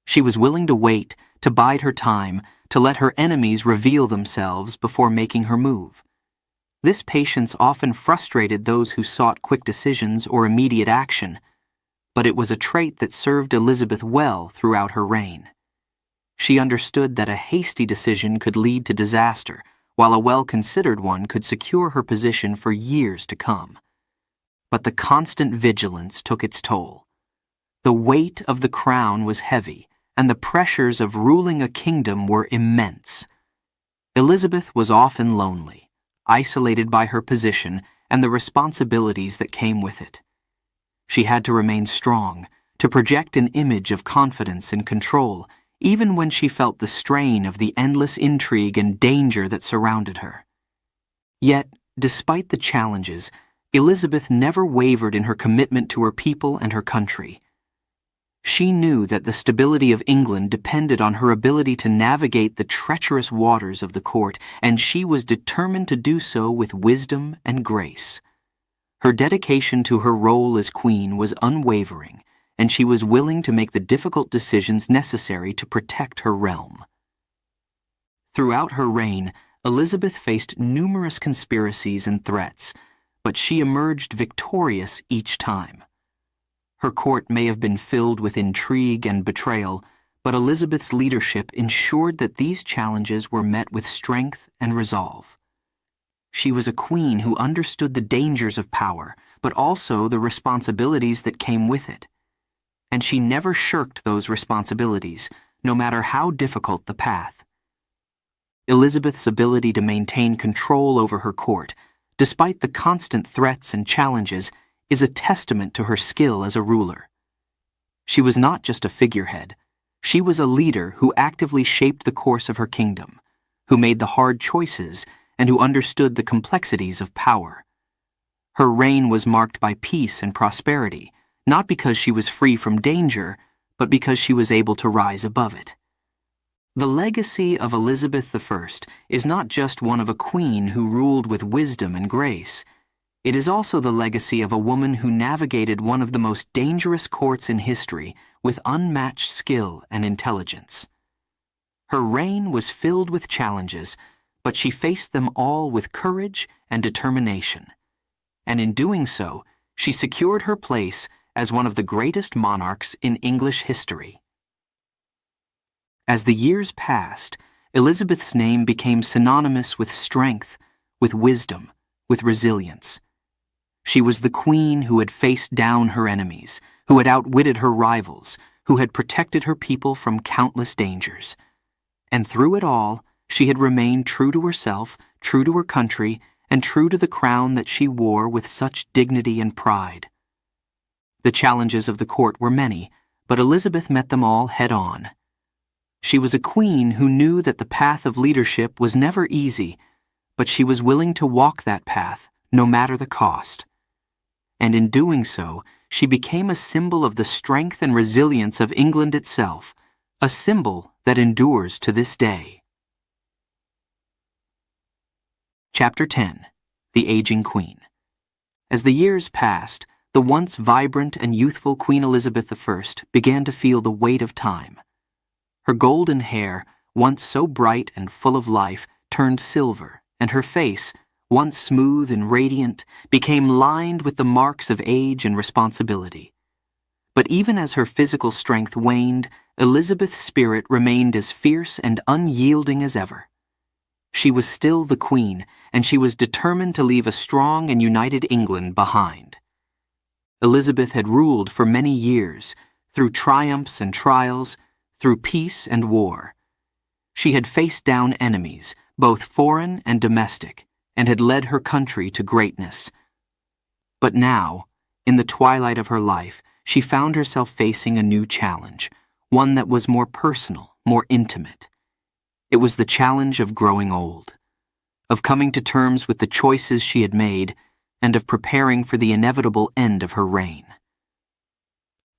She was willing to wait, to bide her time, to let her enemies reveal themselves before making her move. This patience often frustrated those who sought quick decisions or immediate action. but it was a trait that served Elizabeth well throughout her reign. She understood that a hasty decision could lead to disaster, while a well-considered one could secure her position for years to come. But the constant vigilance took its toll. The weight of the crown was heavy, and the pressures of ruling a kingdom were immense. Elizabeth was often lonely, isolated by her position and the responsibilities that came with it. She had to remain strong, to project an image of confidence and control, even when she felt the strain of the endless intrigue and danger that surrounded her. Yet, despite the challenges, Elizabeth never wavered in her commitment to her people and her country. She knew that the stability of England depended on her ability to navigate the treacherous waters of the court, and she was determined to do so with wisdom and grace. Her dedication to her role as queen was unwavering, and she was willing to make the difficult decisions necessary to protect her realm. Throughout her reign, Elizabeth faced numerous conspiracies and threats, but she emerged victorious each time. Her court may have been filled with intrigue and betrayal, but Elizabeth's leadership ensured that these challenges were met with strength and resolve. She was a queen who understood the dangers of power, but also the responsibilities that came with it. And she never shirked those responsibilities, no matter how difficult the path. Elizabeth's ability to maintain control over her court, despite the constant threats and challenges, is a testament to her skill as a ruler. She was not just a figurehead. She was a leader who actively shaped the course of her kingdom, who made the hard choices, and who understood the complexities of power. Her reign was marked by peace and prosperity, not because she was free from danger, but because she was able to rise above it. The legacy of Elizabeth I is not just one of a queen who ruled with wisdom and grace. It is also the legacy of a woman who navigated one of the most dangerous courts in history with unmatched skill and intelligence. Her reign was filled with challenges, but she faced them all with courage and determination. And in doing so, she secured her place as one of the greatest monarchs in English history. As the years passed, Elizabeth's name became synonymous with strength, with wisdom, with resilience. She was the queen who had faced down her enemies, who had outwitted her rivals, who had protected her people from countless dangers. And through it all, she had remained true to herself, true to her country, and true to the crown that she wore with such dignity and pride. The challenges of the court were many, but Elizabeth met them all head-on. She was a queen who knew that the path of leadership was never easy, but she was willing to walk that path, no matter the cost. And in doing so, she became a symbol of the strength and resilience of England itself, a symbol that endures to this day. Chapter 10. The Aging Queen. As the years passed, the once vibrant and youthful Queen Elizabeth I began to feel the weight of time. Her golden hair, once so bright and full of life, turned silver, and her face, once smooth and radiant, became lined with the marks of age and responsibility. But even as her physical strength waned, Elizabeth's spirit remained as fierce and unyielding as ever. She was still the queen, and she was determined to leave a strong and united England behind. Elizabeth had ruled for many years, through triumphs and trials, through peace and war. She had faced down enemies, both foreign and domestic, and had led her country to greatness. But now, in the twilight of her life, she found herself facing a new challenge, one that was more personal, more intimate. It was the challenge of growing old, of coming to terms with the choices she had made, and of preparing for the inevitable end of her reign.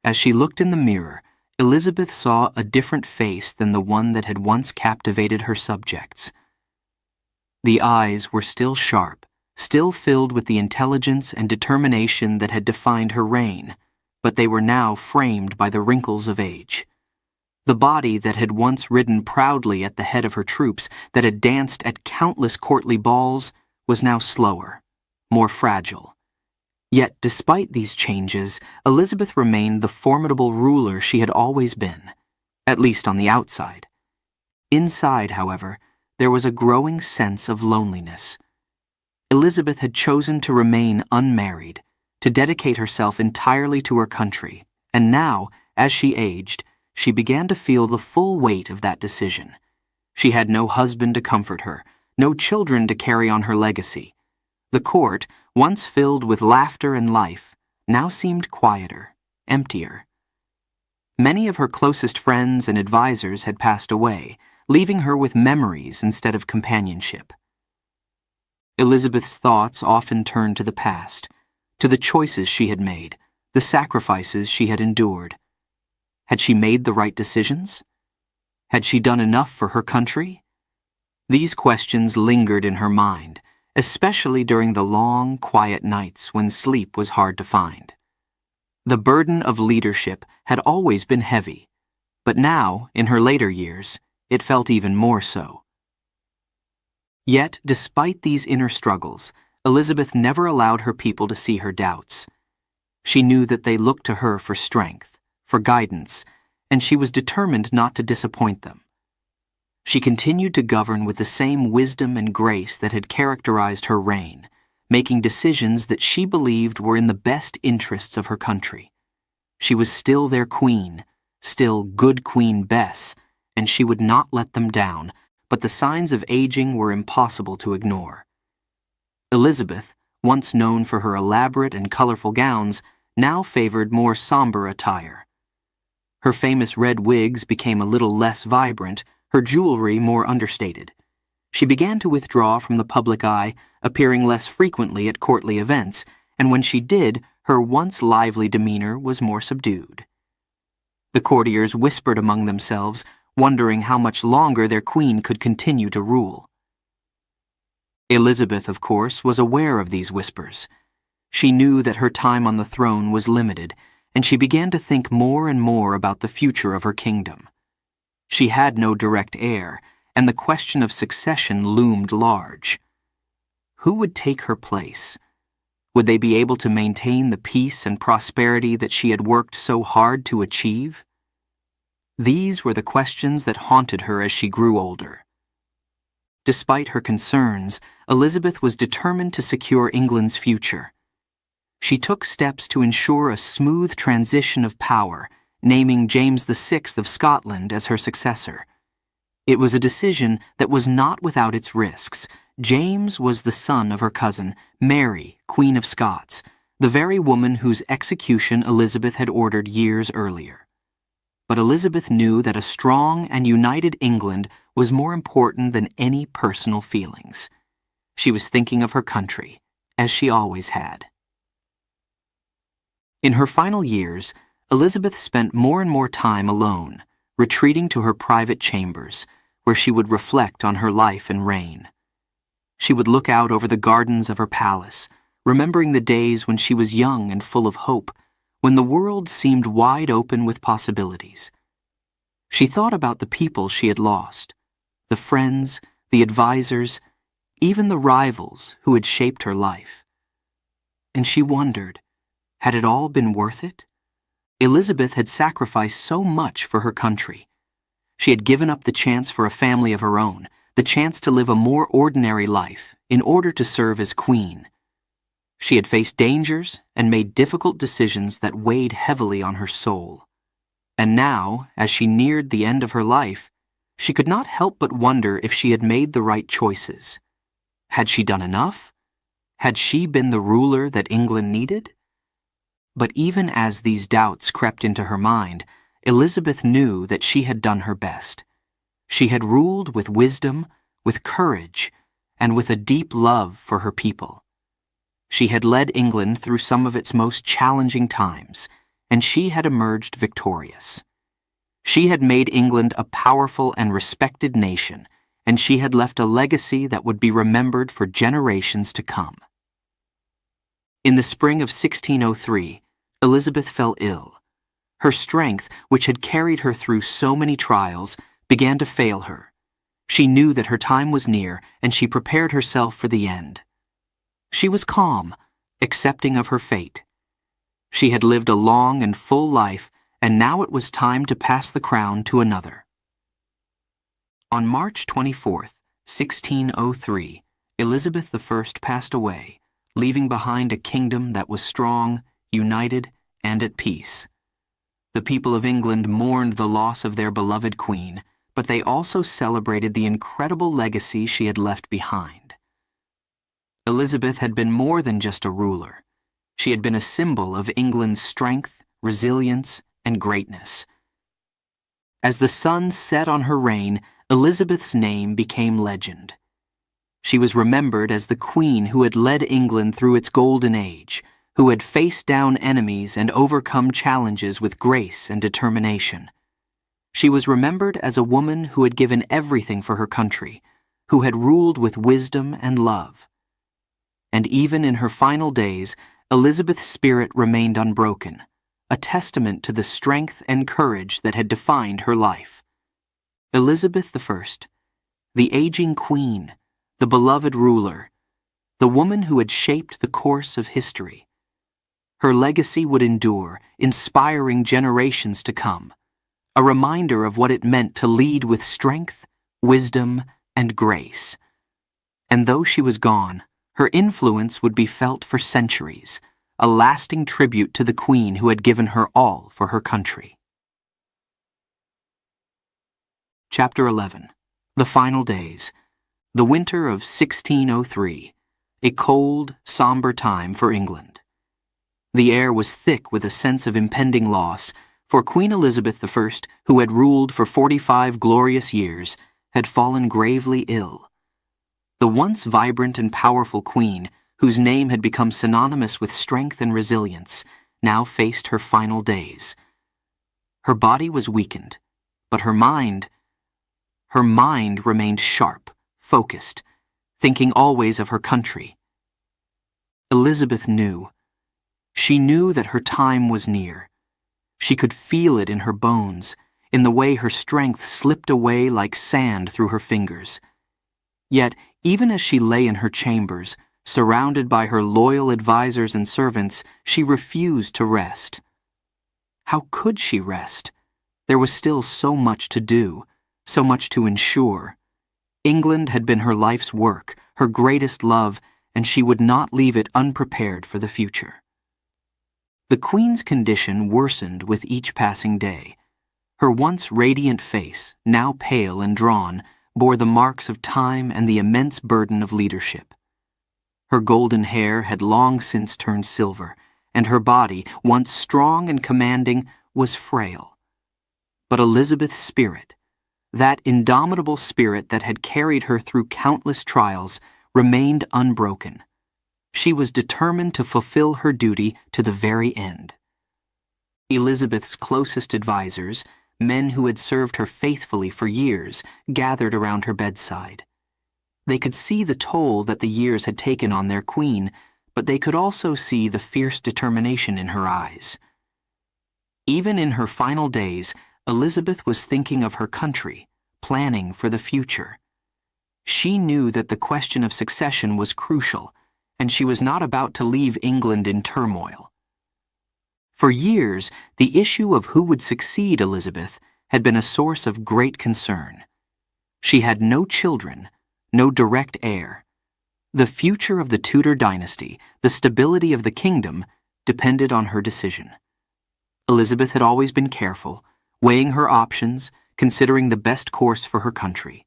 As she looked in the mirror, Elizabeth saw a different face than the one that had once captivated her subjects. The eyes were still sharp, still filled with the intelligence and determination that had defined her reign, but they were now framed by the wrinkles of age. The body that had once ridden proudly at the head of her troops, that had danced at countless courtly balls, was now slower, more fragile. Yet, despite these changes, Elizabeth remained the formidable ruler she had always been, at least on the outside. Inside, however, there was a growing sense of loneliness. Elizabeth had chosen to remain unmarried, to dedicate herself entirely to her country, and now, as she aged, she began to feel the full weight of that decision. She had no husband to comfort her, no children to carry on her legacy. The court, once filled with laughter and life, now seemed quieter, emptier. Many of her closest friends and advisers had passed away, leaving her with memories instead of companionship. Elizabeth's thoughts often turned to the past, to the choices she had made, the sacrifices she had endured. Had she made the right decisions? Had she done enough for her country? These questions lingered in her mind, especially during the long, quiet nights when sleep was hard to find. The burden of leadership had always been heavy, but now, in her later years, it felt even more so. Yet, despite these inner struggles, Elizabeth never allowed her people to see her doubts. She knew that they looked to her for strength, for guidance, and she was determined not to disappoint them. She continued to govern with the same wisdom and grace that had characterized her reign, making decisions that she believed were in the best interests of her country. She was still their queen, still good Queen Bess, and she would not let them down, but the signs of aging were impossible to ignore. Elizabeth, once known for her elaborate and colorful gowns, now favored more somber attire. Her famous red wigs became a little less vibrant, her jewelry more understated. She began to withdraw from the public eye, appearing less frequently at courtly events, and when she did, her once lively demeanor was more subdued. The courtiers whispered among themselves, wondering how much longer their queen could continue to rule. Elizabeth, of course, was aware of these whispers. She knew that her time on the throne was limited, and she began to think more and more about the future of her kingdom. She had no direct heir, and the question of succession loomed large. Who would take her place? Would they be able to maintain the peace and prosperity that she had worked so hard to achieve? These were the questions that haunted her as she grew older. Despite her concerns, Elizabeth was determined to secure England's future. She took steps to ensure a smooth transition of power, naming James VI of Scotland as her successor. It was a decision that was not without its risks. James was the son of her cousin, Mary, Queen of Scots, the very woman whose execution Elizabeth had ordered years earlier. But Elizabeth knew that a strong and united England was more important than any personal feelings. She was thinking of her country, as she always had. In her final years, Elizabeth spent more and more time alone, retreating to her private chambers, where she would reflect on her life and reign. She would look out over the gardens of her palace, remembering the days when she was young and full of hope, when the world seemed wide open with possibilities. She thought about the people she had lost, the friends, the advisors, even the rivals who had shaped her life. And she wondered, had it all been worth it? Elizabeth had sacrificed so much for her country. She had given up the chance for a family of her own, the chance to live a more ordinary life in order to serve as queen. She had faced dangers and made difficult decisions that weighed heavily on her soul. And now, as she neared the end of her life, she could not help but wonder if she had made the right choices. Had she done enough? Had she been the ruler that England needed? But even as these doubts crept into her mind, Elizabeth knew that she had done her best. She had ruled with wisdom, with courage, and with a deep love for her people. She had led England through some of its most challenging times, and she had emerged victorious. She had made England a powerful and respected nation, and she had left a legacy that would be remembered for generations to come. In the spring of 1603, Elizabeth fell ill. Her strength, which had carried her through so many trials, began to fail her. She knew that her time was near, and she prepared herself for the end. She was calm, accepting of her fate. She had lived a long and full life, and now it was time to pass the crown to another. On March 24, 1603, Elizabeth I passed away, leaving behind a kingdom that was strong, united, and at peace. The people of England mourned the loss of their beloved queen, but they also celebrated the incredible legacy she had left behind. Elizabeth had been more than just a ruler. She had been a symbol of England's strength, resilience, and greatness. As the sun set on her reign, Elizabeth's name became legend. She was remembered as the queen who had led England through its golden age, who had faced down enemies and overcome challenges with grace and determination. She was remembered as a woman who had given everything for her country, who had ruled with wisdom and love. And even in her final days, Elizabeth's spirit remained unbroken, a testament to the strength and courage that had defined her life. Elizabeth I, the aging queen, the beloved ruler, the woman who had shaped the course of history. Her legacy would endure, inspiring generations to come, a reminder of what it meant to lead with strength, wisdom, and grace. And though she was gone, her influence would be felt for centuries, a lasting tribute to the queen who had given her all for her country. Chapter 11. The Final Days. The winter of 1603. A cold, somber time for England. The air was thick with a sense of impending loss, for Queen Elizabeth I, who had ruled for 45 glorious years, had fallen gravely ill. The once vibrant and powerful queen, whose name had become synonymous with strength and resilience, now faced her final days. Her body was weakened, but her mind remained sharp, focused, thinking always of her country. Elizabeth knew. She knew that her time was near. She could feel it in her bones, in the way her strength slipped away like sand through her fingers. Yet, even as she lay in her chambers, surrounded by her loyal advisers and servants, she refused to rest. How could she rest? There was still so much to do, so much to ensure. England had been her life's work, her greatest love, and she would not leave it unprepared for the future. The Queen's condition worsened with each passing day. Her once radiant face, now pale and drawn, bore the marks of time and the immense burden of leadership. Her golden hair had long since turned silver, and her body, once strong and commanding, was frail. But Elizabeth's spirit, that indomitable spirit that had carried her through countless trials, remained unbroken. She was determined to fulfill her duty to the very end. Elizabeth's closest advisers, men who had served her faithfully for years, gathered around her bedside. They could see the toll that the years had taken on their queen, but they could also see the fierce determination in her eyes. Even in her final days, Elizabeth was thinking of her country, planning for the future. She knew that the question of succession was crucial, and she was not about to leave England in turmoil. For years, the issue of who would succeed Elizabeth had been a source of great concern. She had no children, no direct heir. The future of the Tudor dynasty, the stability of the kingdom, depended on her decision. Elizabeth had always been careful, weighing her options, considering the best course for her country.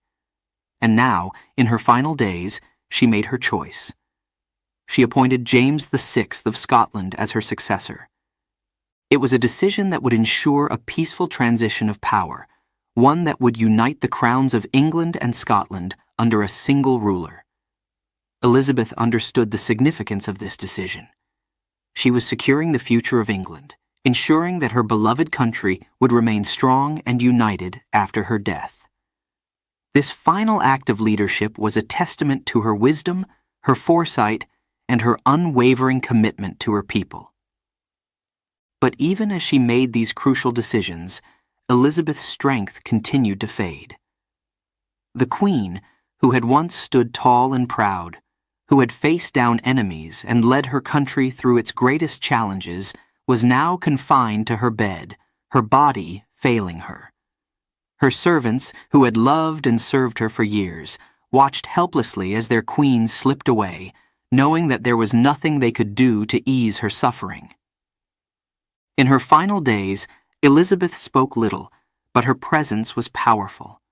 And now, in her final days, she made her choice. She appointed James VI of Scotland as her successor. It was a decision that would ensure a peaceful transition of power, one that would unite the crowns of England and Scotland under a single ruler. Elizabeth understood the significance of this decision. She was securing the future of England, ensuring that her beloved country would remain strong and united after her death. This final act of leadership was a testament to her wisdom, her foresight, and her unwavering commitment to her people. But even as she made these crucial decisions, Elizabeth's strength continued to fade. The Queen, who had once stood tall and proud, who had faced down enemies and led her country through its greatest challenges, was now confined to her bed, her body failing her. Her servants, who had loved and served her for years, watched helplessly as their queen slipped away, knowing that there was nothing they could do to ease her suffering. In her final days, Elizabeth spoke little, but her presence was powerful.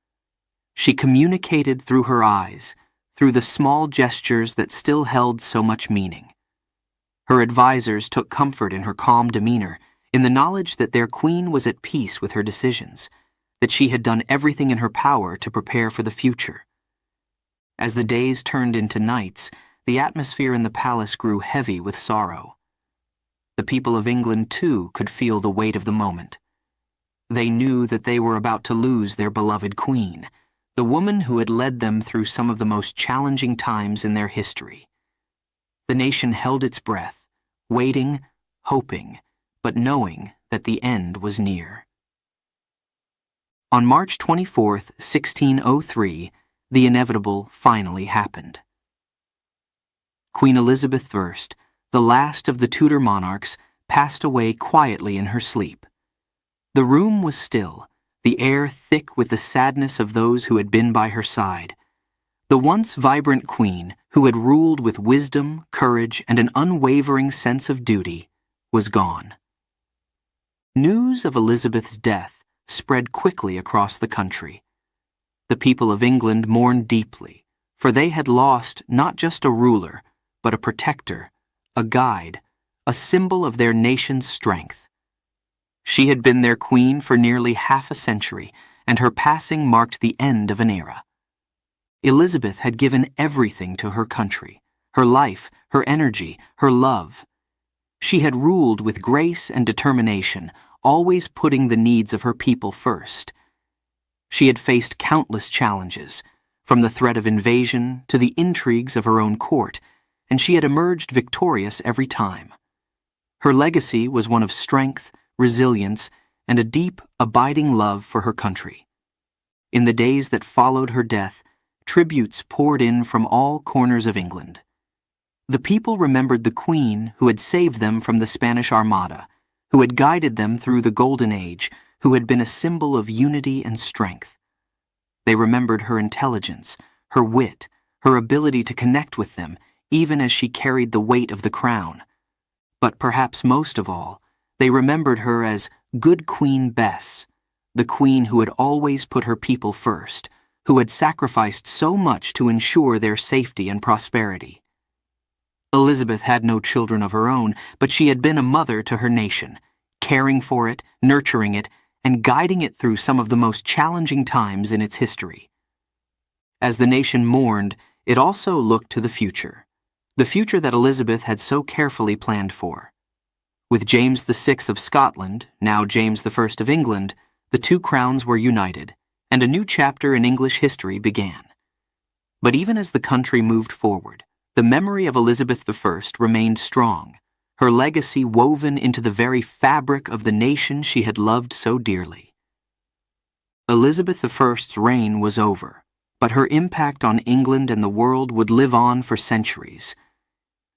She communicated through her eyes, through the small gestures that still held so much meaning. Her advisers took comfort in her calm demeanor, in the knowledge that their queen was at peace with her decisions, that she had done everything in her power to prepare for the future. As the days turned into nights, the atmosphere in the palace grew heavy with sorrow. The people of England, too, could feel the weight of the moment. They knew that they were about to lose their beloved queen, the woman who had led them through some of the most challenging times in their history. The nation held its breath, waiting, hoping, but knowing that the end was near. On March 24, 1603, the inevitable finally happened. Queen Elizabeth I, the last of the Tudor monarchs, passed away quietly in her sleep. The room was still, the air thick with the sadness of those who had been by her side. The once vibrant queen, who had ruled with wisdom, courage, and an unwavering sense of duty, was gone. News of Elizabeth's death spread quickly across the country. The people of England mourned deeply, for they had lost not just a ruler, but a protector, a guide, a symbol of their nation's strength. She had been their queen for nearly half a century, and her passing marked the end of an era. Elizabeth had given everything to her country, her life, her energy, her love. She had ruled with grace and determination, always putting the needs of her people first. She had faced countless challenges, from the threat of invasion to the intrigues of her own court, and she had emerged victorious every time. Her legacy was one of strength, resilience, and a deep, abiding love for her country. In the days that followed her death, tributes poured in from all corners of England. The people remembered the Queen who had saved them from the Spanish Armada, who had guided them through the Golden Age, who had been a symbol of unity and strength. They remembered her intelligence, her wit, her ability to connect with them, even as she carried the weight of the crown. But perhaps most of all, they remembered her as Good Queen Bess, the queen who had always put her people first, who had sacrificed so much to ensure their safety and prosperity. Elizabeth had no children of her own, but she had been a mother to her nation, caring for it, nurturing it, and guiding it through some of the most challenging times in its history. As the nation mourned, it also looked to the future that Elizabeth had so carefully planned for. With James VI of Scotland, now James I of England, the two crowns were united, and a new chapter in English history began. But even as the country moved forward, the memory of Elizabeth I remained strong, her legacy woven into the very fabric of the nation she had loved so dearly. Elizabeth I's reign was over, but her impact on England and the world would live on for centuries.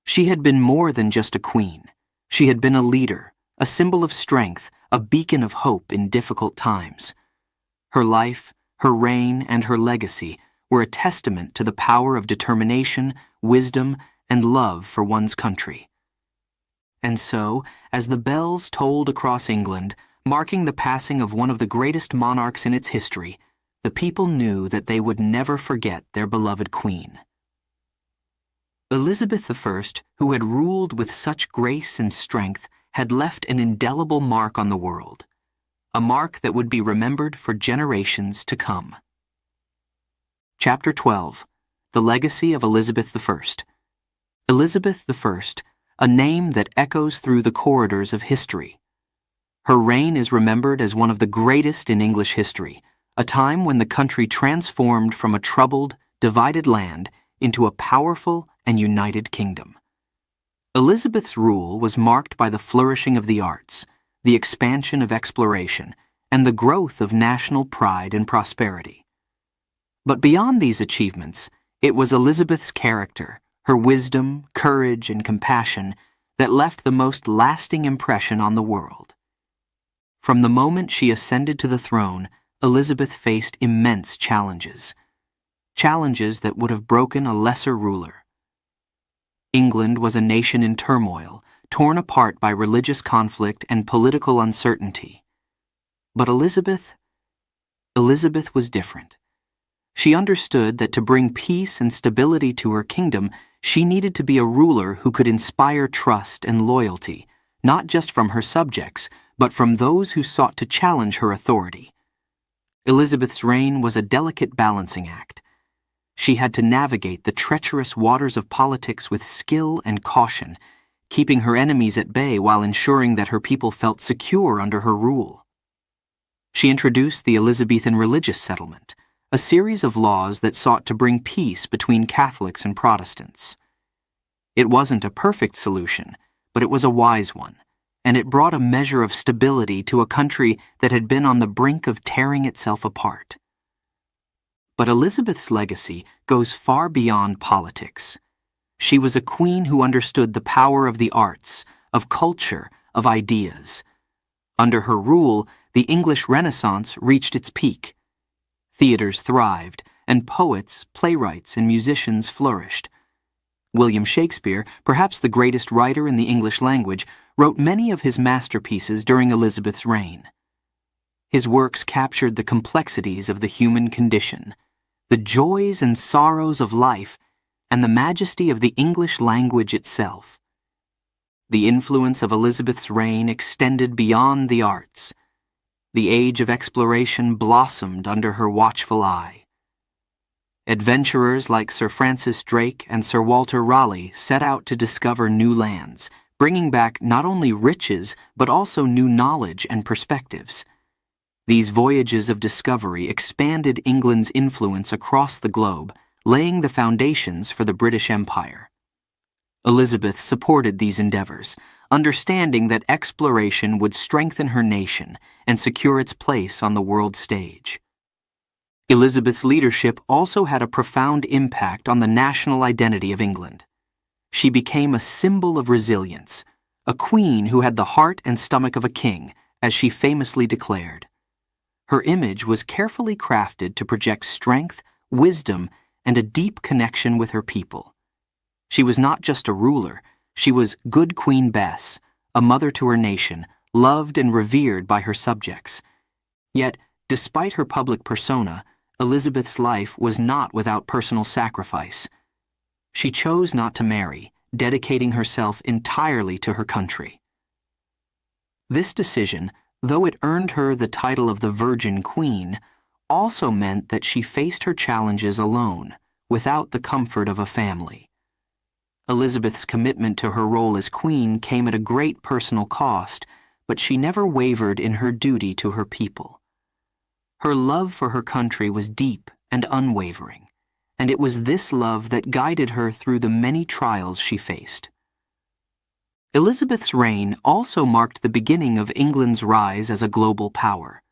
She had been more than just a queen. She had been a leader, a symbol of strength, a beacon of hope in difficult times. Her life, her reign, and her legacy were a testament to the power of determination, wisdom, and love for one's country. And so, as the bells tolled across England, marking the passing of one of the greatest monarchs in its history, the people knew that they would never forget their beloved queen. Elizabeth I, who had ruled with such grace and strength, had left an indelible mark on the world, a mark that would be remembered for generations to come. Chapter 12. The Legacy of Elizabeth I. Elizabeth I, a name that echoes through the corridors of history. Her reign is remembered as one of the greatest in English history, a time when the country transformed from a troubled, divided land into a powerful and united kingdom. Elizabeth's rule was marked by the flourishing of the arts, the expansion of exploration, and the growth of national pride and prosperity. But beyond these achievements, it was Elizabeth's character, her wisdom, courage, and compassion that left the most lasting impression on the world. From the moment she ascended to the throne, Elizabeth faced immense challenges. Challenges that would have broken a lesser ruler. England was a nation in turmoil, torn apart by religious conflict and political uncertainty. But Elizabeth was different. She understood that to bring peace and stability to her kingdom, she needed to be a ruler who could inspire trust and loyalty, not just from her subjects, but from those who sought to challenge her authority. Elizabeth's reign was a delicate balancing act. She had to navigate the treacherous waters of politics with skill and caution, keeping her enemies at bay while ensuring that her people felt secure under her rule. She introduced the Elizabethan religious settlement, a series of laws that sought to bring peace between Catholics and Protestants. It wasn't a perfect solution, but it was a wise one, and it brought a measure of stability to a country that had been on the brink of tearing itself apart. But Elizabeth's legacy goes far beyond politics. She was a queen who understood the power of the arts, of culture, of ideas. Under her rule, the English Renaissance reached its peak. Theaters thrived, and poets, playwrights, and musicians flourished. William Shakespeare, perhaps the greatest writer in the English language, wrote many of his masterpieces during Elizabeth's reign. His works captured the complexities of the human condition, the joys and sorrows of life, and the majesty of the English language itself. The influence of Elizabeth's reign extended beyond the arts. The age of exploration blossomed under her watchful eye. Adventurers like Sir Francis Drake and Sir Walter Raleigh set out to discover new lands, bringing back not only riches but also new knowledge and perspectives. These voyages of discovery expanded England's influence across the globe, laying the foundations for the British Empire. Elizabeth supported these endeavors, understanding that exploration would strengthen her nation and secure its place on the world stage. Elizabeth's leadership also had a profound impact on the national identity of England. She became a symbol of resilience, a queen who had the heart and stomach of a king, as she famously declared. Her image was carefully crafted to project strength, wisdom, and a deep connection with her people. She was not just a ruler, she was good Queen Bess, a mother to her nation, loved and revered by her subjects. Yet, despite her public persona, Elizabeth's life was not without personal sacrifice. She chose not to marry, dedicating herself entirely to her country. This decision, though it earned her the title of the Virgin Queen, also meant that she faced her challenges alone, without the comfort of a family. Elizabeth's commitment to her role as queen came at a great personal cost, but she never wavered in her duty to her people. Her love for her country was deep and unwavering, and it was this love that guided her through the many trials she faced. Elizabeth's reign also marked the beginning of England's rise as a global power.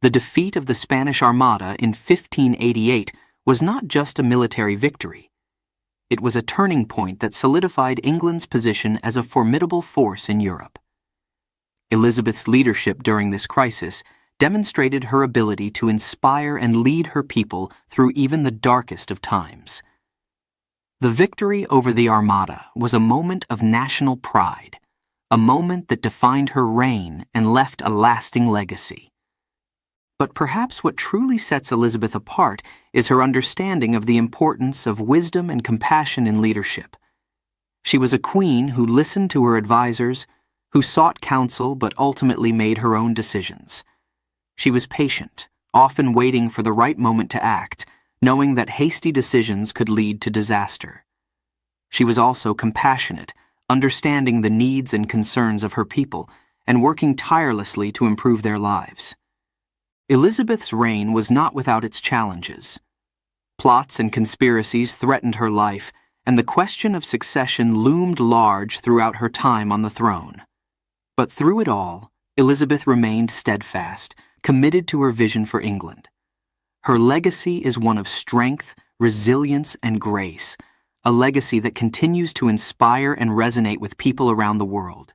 The defeat of the Spanish Armada in 1588 was not just a military victory. It was a turning point that solidified England's position as a formidable force in Europe. Elizabeth's leadership during this crisis demonstrated her ability to inspire and lead her people through even the darkest of times. The victory over the Armada was a moment of national pride, a moment that defined her reign and left a lasting legacy. But perhaps what truly sets Elizabeth apart is her understanding of the importance of wisdom and compassion in leadership. She was a queen who listened to her advisors, who sought counsel but ultimately made her own decisions. She was patient, often waiting for the right moment to act, knowing that hasty decisions could lead to disaster. She was also compassionate, understanding the needs and concerns of her people, and working tirelessly to improve their lives. Elizabeth's reign was not without its challenges. Plots and conspiracies threatened her life, and the question of succession loomed large throughout her time on the throne. But through it all, Elizabeth remained steadfast, committed to her vision for England. Her legacy is one of strength, resilience, and grace, a legacy that continues to inspire and resonate with people around the world.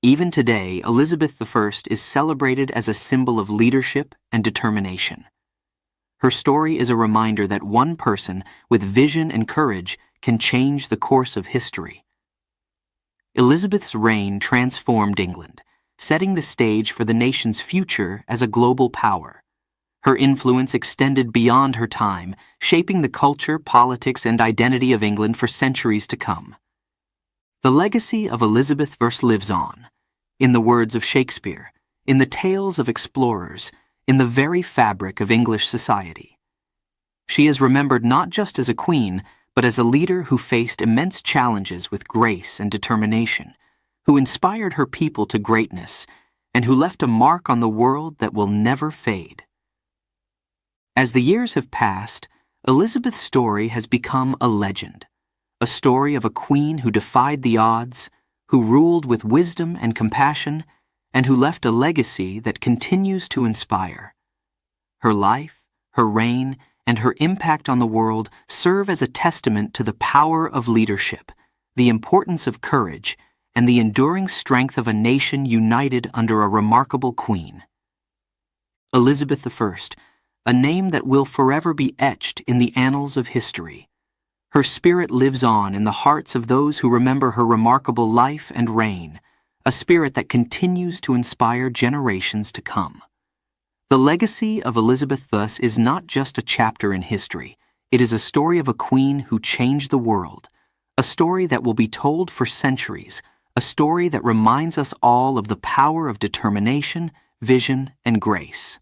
Even today, Elizabeth I is celebrated as a symbol of leadership and determination. Her story is a reminder that one person with vision and courage can change the course of history. Elizabeth's reign transformed England, setting the stage for the nation's future as a global power. Her influence extended beyond her time, shaping the culture, politics, and identity of England for centuries to come. The legacy of Elizabeth I lives on, in the words of Shakespeare, in the tales of explorers, in the very fabric of English society. She is remembered not just as a queen, but as a leader who faced immense challenges with grace and determination, who inspired her people to greatness, and who left a mark on the world that will never fade. As the years have passed, Elizabeth's story has become a legend, a story of a queen who defied the odds, who ruled with wisdom and compassion, and who left a legacy that continues to inspire. Her life, her reign, and her impact on the world serve as a testament to the power of leadership, the importance of courage, and the enduring strength of a nation united under a remarkable queen. Elizabeth I, a name that will forever be etched in the annals of history. Her spirit lives on in the hearts of those who remember her remarkable life and reign, a spirit that continues to inspire generations to come. The legacy of Elizabeth thus is not just a chapter in history, it is a story of a queen who changed the world, a story that will be told for centuries, a story that reminds us all of the power of determination, vision, and grace.